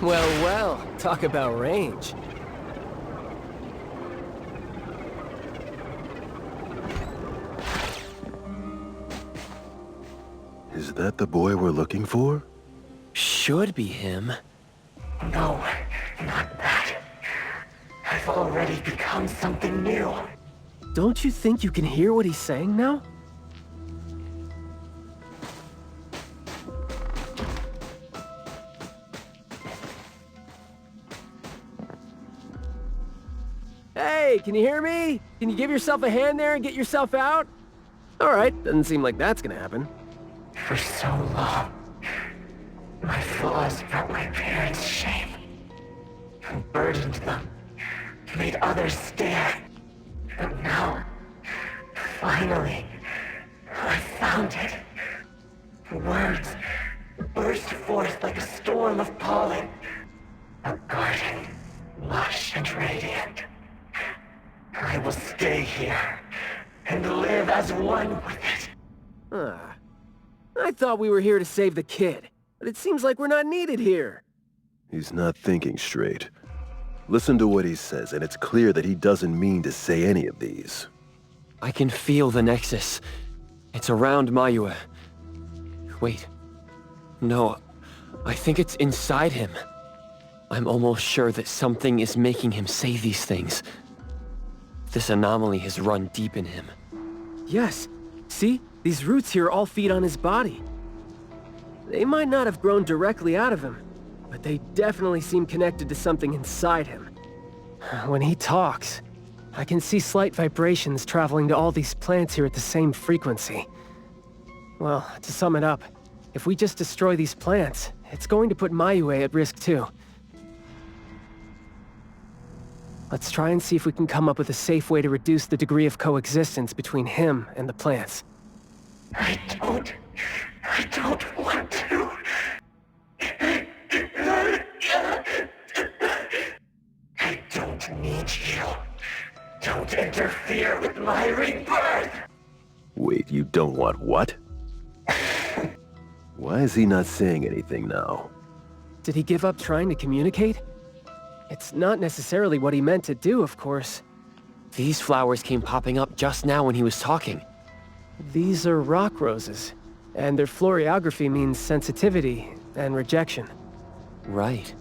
Well, talk about range. Is that the boy we're looking for? Should be him. No, not that. I've already become something new. Don't you think you can hear what he's saying now? Hey, can you hear me? Can you give yourself a hand there and get yourself out? Alright, doesn't seem like that's gonna happen. For so long, my flaws brought my parents shame. And burdened them. Made others stare. But now, finally, I found it. Words burst forth like a storm of pollen. A garden, lush and radiant. I will stay here and live as one with it. I thought we were here to save the kid, but it seems like we're not needed here. He's not thinking straight. Listen to what he says, and it's clear that he doesn't mean to say any of these. I can feel the Nexus. It's around Mayue. Wait. No, I think it's inside him. I'm almost sure that something is making him say these things. This anomaly has run deep in him. Yes. See? These roots here all feed on his body. They might not have grown directly out of him, but they definitely seem connected to something inside him. When he talks, I can see slight vibrations traveling to all these plants here at the same frequency. Well, to sum it up, if we just destroy these plants, it's going to put Mayue at risk too. Let's try and see if we can come up with a safe way to reduce the degree of coexistence between him and the plants. I don't want to. I don't need you. Don't interfere with my rebirth. Wait, you don't want what? Why is he not saying anything now? Did he give up trying to communicate? It's not necessarily what he meant to do, of course. These flowers came popping up just now when he was talking. These are rock roses, and their florography means sensitivity and rejection. Right.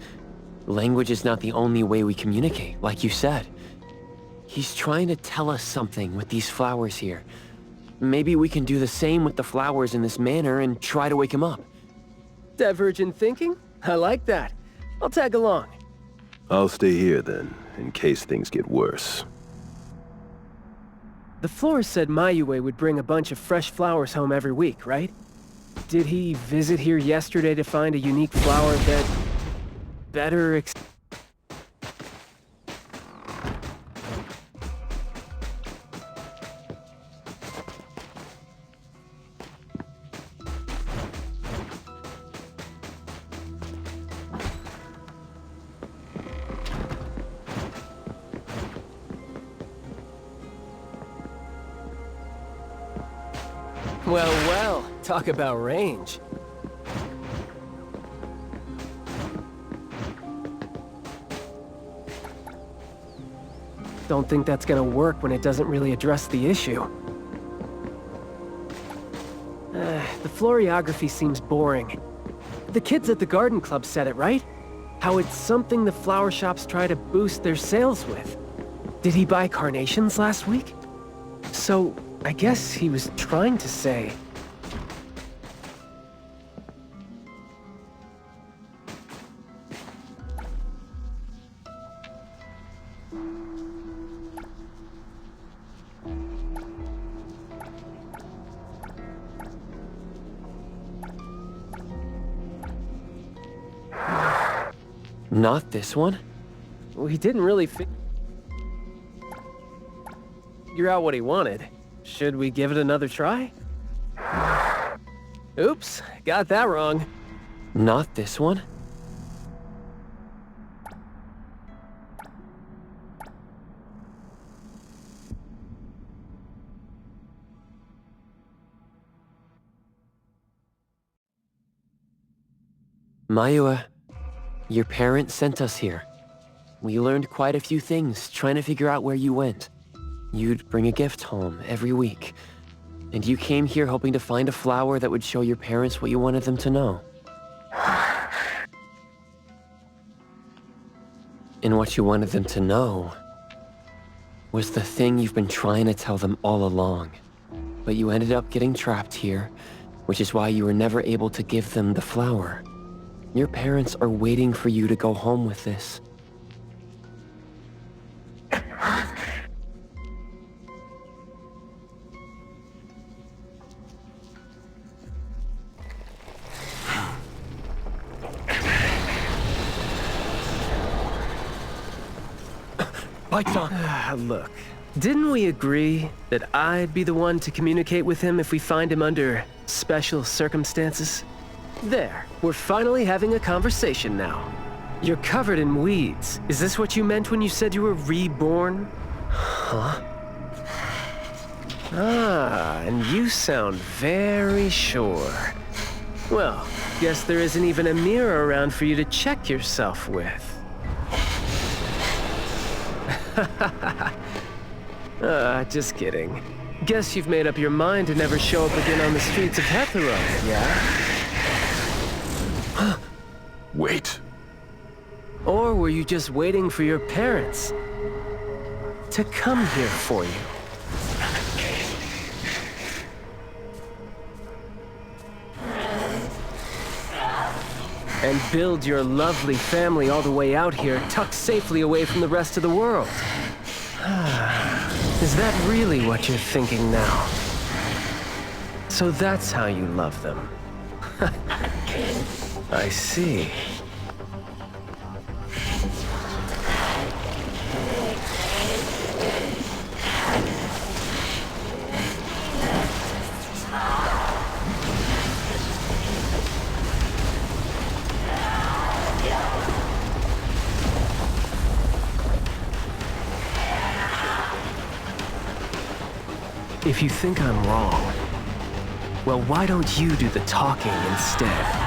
Language is not the only way we communicate, like you said. He's trying to tell us something with these flowers here. Maybe we can do the same with the flowers in this manner and try to wake him up. Divergent thinking? I like that. I'll tag along. I'll stay here then, in case things get worse. The florist said Mayue would bring a bunch of fresh flowers home every week, right? Did he visit here yesterday to find a unique flower that... better Well, talk about range. Don't think that's gonna work when it doesn't really address the issue. The florography seems boring. The kids at the garden club said it, right? How it's something the flower shops try to boost their sales with. Did he buy carnations last week? So, I guess he was trying to say... Not this one? We didn't really figure out what he wanted. Should we give it another try? Oops, got that wrong. Not this one? Mayua, your parents sent us here. We learned quite a few things trying to figure out where you went. You'd bring a gift home every week, and you came here hoping to find a flower that would show your parents what you wanted them to know. And what you wanted them to know was the thing you've been trying to tell them all along. But you ended up getting trapped here, which is why you were never able to give them the flower. Your parents are waiting for you to go home with this. Baicang. Look, didn't we agree that I'd be the one to communicate with him if we find him under special circumstances? There, we're finally having a conversation now. You're covered in weeds. Is this what you meant when you said you were reborn? Huh? Ah, and you sound very sure. Well, guess there isn't even a mirror around for you to check yourself with. Just kidding. Guess you've made up your mind to never show up again on the streets of Hetheron, yeah? Wait. Or were you just waiting for your parents to come here for you? And build your lovely family all the way out here, tucked safely away from the rest of the world. Is that really what you're thinking now? So that's how you love them. I see. If you think I'm wrong, well, why don't you do the talking instead?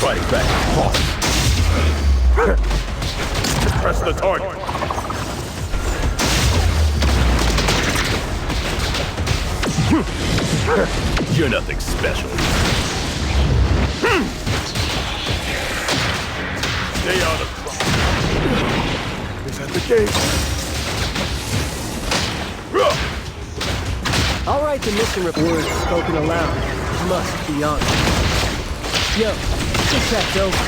Fighting back. Pause. Press the target. You're nothing special. Stay out of trouble. Is that the case? I'll write the mission report spoken aloud. Must be honest. Yo, the check's over.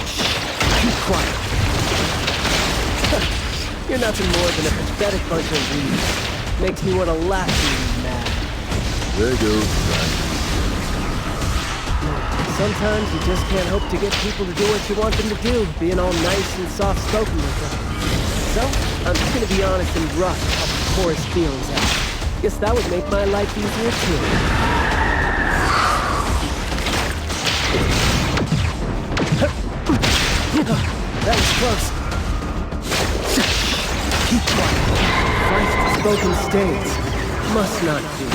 Shh, keep quiet. You're nothing more than a pathetic bunch of weeds. Makes me want to laugh at you, mad. There goes. Sometimes you just can't hope to get people to do what you want them to do, being all nice and soft-spoken with them. So, I'm just gonna be honest and rough about the poorest feelings out. Guess that would make my life easier too. That was close. Keep First spoken states. Must not do.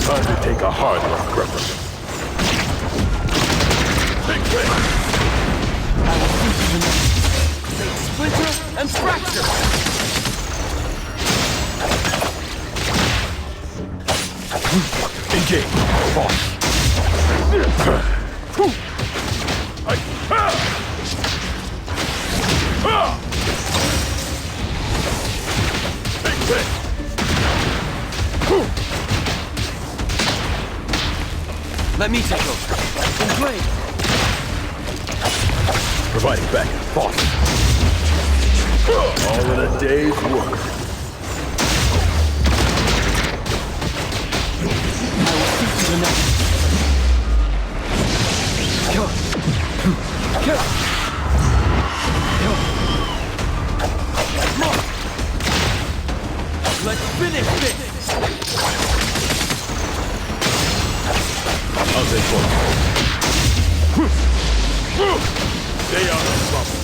Time to take a hard look, Gripper. Big thing. I will see to the next. Take splinter and fracture! Engage. Boss. Big thing. Let me take over. Great. Providing back. Boss. All in a day's work. I will see to the next. Go. Go. Go. Come on. Let's finish this. I'll take one. Stay out of trouble.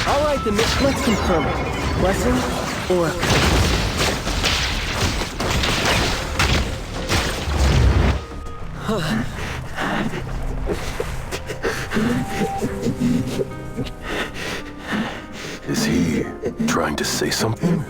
All right, then let's confirm it. Blessing or a curse? Is he trying to say something?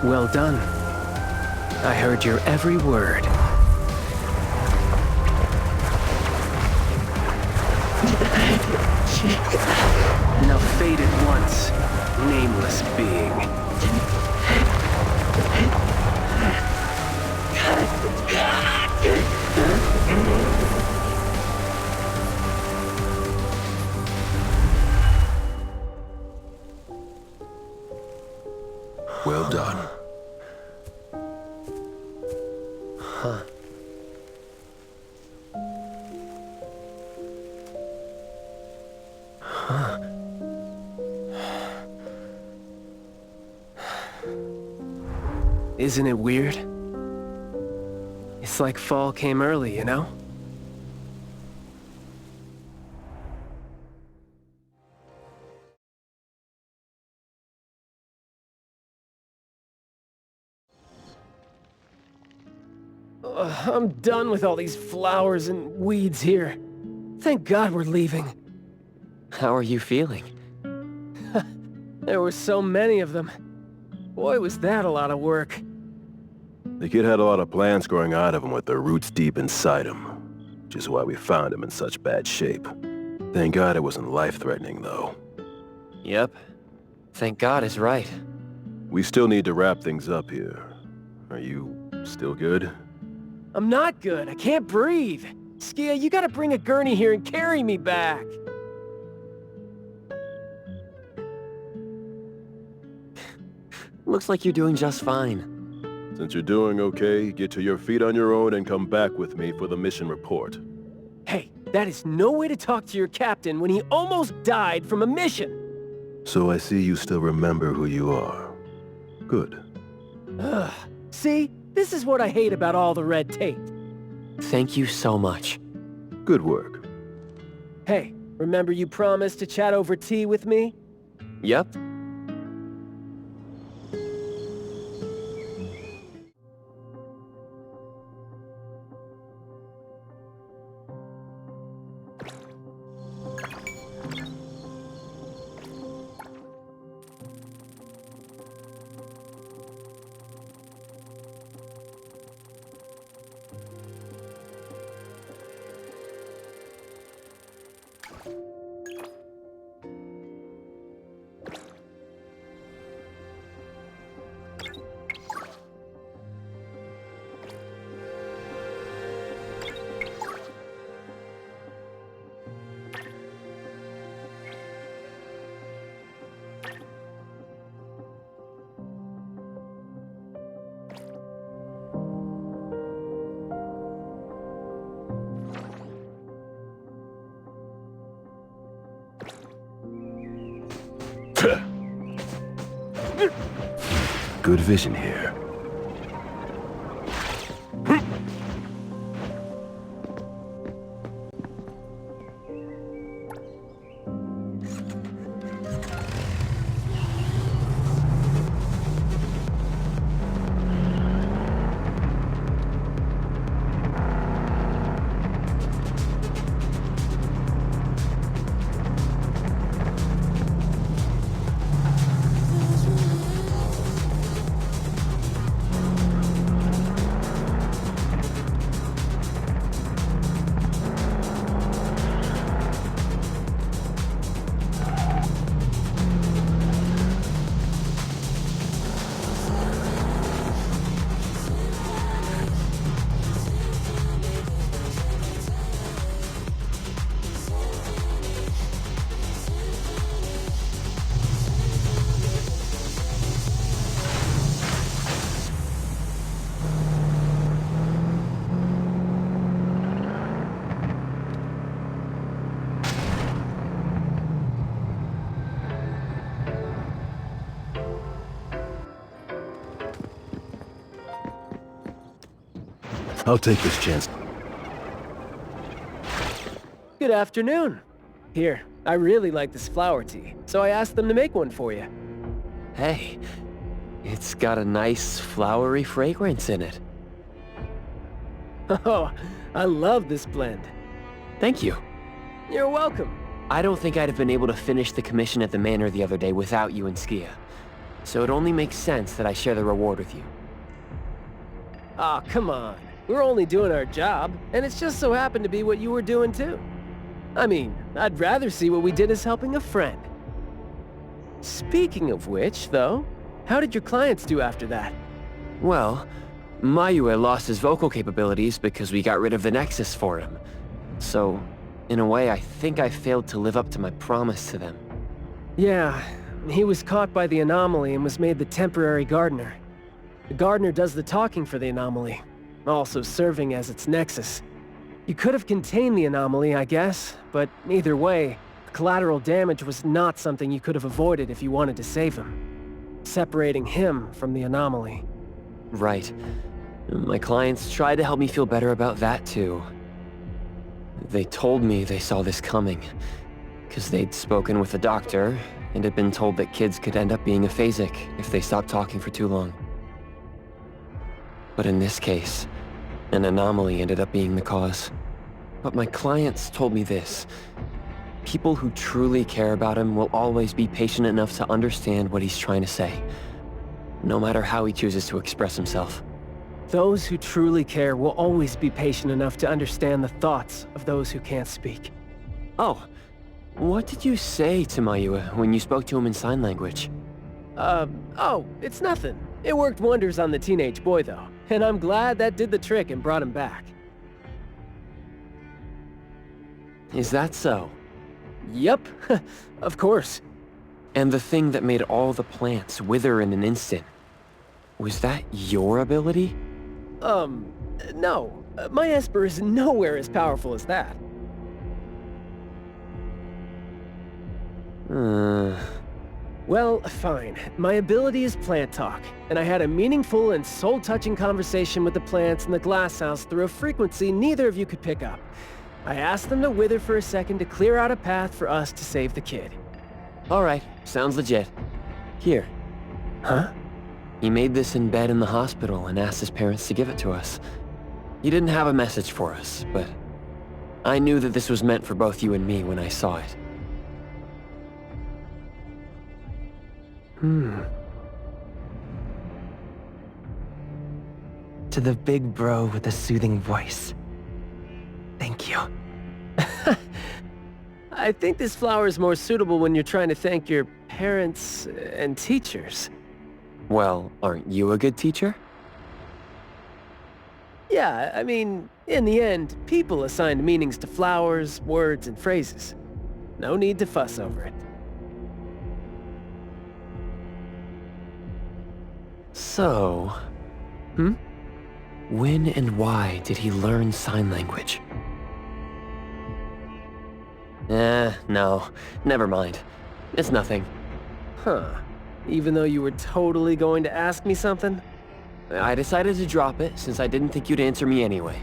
Well done. I heard your every word. Now fade at once, nameless being. Well done. Huh. Huh. Isn't it weird? It's like fall came early, you know? I'm done with all these flowers and weeds here. Thank God we're leaving. How are you feeling? There were so many of them. Boy, was that a lot of work. The kid had a lot of plants growing out of him with their roots deep inside him, which is why we found him in such bad shape. Thank God it wasn't life-threatening, though. Yep. Thank God is right. We still need to wrap things up here. Are you still good? I'm not good. I can't breathe. Skia, you gotta bring a gurney here and carry me back. Looks like you're doing just fine. Since you're doing okay, get to your feet on your own and come back with me for the mission report. Hey, that is no way to talk to your captain when he almost died from a mission. So I see you still remember who you are. Good. Ugh. See? This is what I hate about all the red tape. Thank you so much. Good work. Hey, Remember you promised to chat over tea with me? Yep. Good vision here. I'll take this chance. Good afternoon. Here, I really like this flower tea, so I asked them to make one for you. Hey, it's got a nice flowery fragrance in it. Oh, I love this blend. Thank you. You're welcome. I don't think I'd have been able to finish the commission at the manor the other day without you and Skia. So it only makes sense that I share the reward with you. Aw, come on. We're only doing our job, and it's just so happened to be what you were doing too. I mean, I'd rather see what we did as helping a friend. Speaking of which, though, how did your clients do after that? Well, Mayue lost his vocal capabilities because we got rid of the Nexus for him. So, in a way, I think I failed to live up to my promise to them. Yeah, he was caught by the anomaly and was made the temporary gardener. The gardener does the talking for the anomaly, also serving as its nexus. You could have contained the anomaly, I guess, but either way, collateral damage was not something you could have avoided if you wanted to save him. Separating him from the anomaly. Right. My clients tried to help me feel better about that too. They told me they saw this coming, because they'd spoken with a doctor and had been told that kids could end up being aphasic if they stopped talking for too long. But in this case, an anomaly ended up being the cause. But my clients told me this. People who truly care about him will always be patient enough to understand what he's trying to say, no matter how he chooses to express himself. Those who truly care will always be patient enough to understand the thoughts of those who can't speak. Oh, what did you say to Mayue when you spoke to him in sign language? Oh, it's nothing. It worked wonders on the teenage boy, though, and I'm glad that did the trick and brought him back. Is that so? Yep, of course. And the thing that made all the plants wither in an instant, was that your ability? No. My Esper is nowhere as powerful as that. Well, fine. My ability is plant talk, and I had a meaningful and soul-touching conversation with the plants in the glass house through a frequency neither of you could pick up. I asked them to wither for a second to clear out a path for us to save the kid. Alright, sounds legit. Here. Huh? He made this in bed in the hospital and asked his parents to give it to us. He didn't have a message for us, but I knew that this was meant for both you and me when I saw it. To the big bro with the soothing voice. Thank you. I think this flower is more suitable when you're trying to thank your parents and teachers. Well, aren't you a good teacher? Yeah, I mean, in the end, people assigned meanings to flowers, words, and phrases. No need to fuss over it. So... When and why did he learn sign language? No. Never mind. It's nothing. Huh. Even though you were totally going to ask me something? I decided to drop it since I didn't think you'd answer me anyway.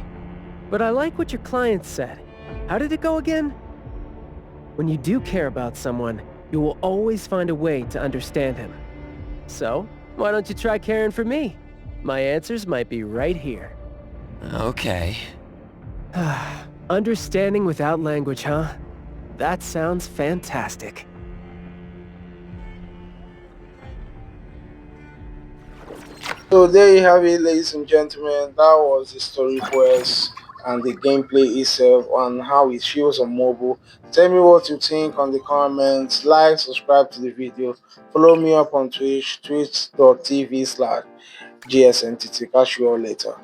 But I like what your client said. How did it go again? When you do care about someone, you will always find a way to understand him. So, why don't you try caring for me? My answers might be right here. Okay. Understanding without language, huh? That sounds fantastic. So there you have it, ladies and gentlemen. That was the story quest and the gameplay itself on how it feels on mobile. Tell me what you think on the comments. Like, subscribe to the video. Follow me up on Twitch, twitch.tv/GSNTT. Catch you all later.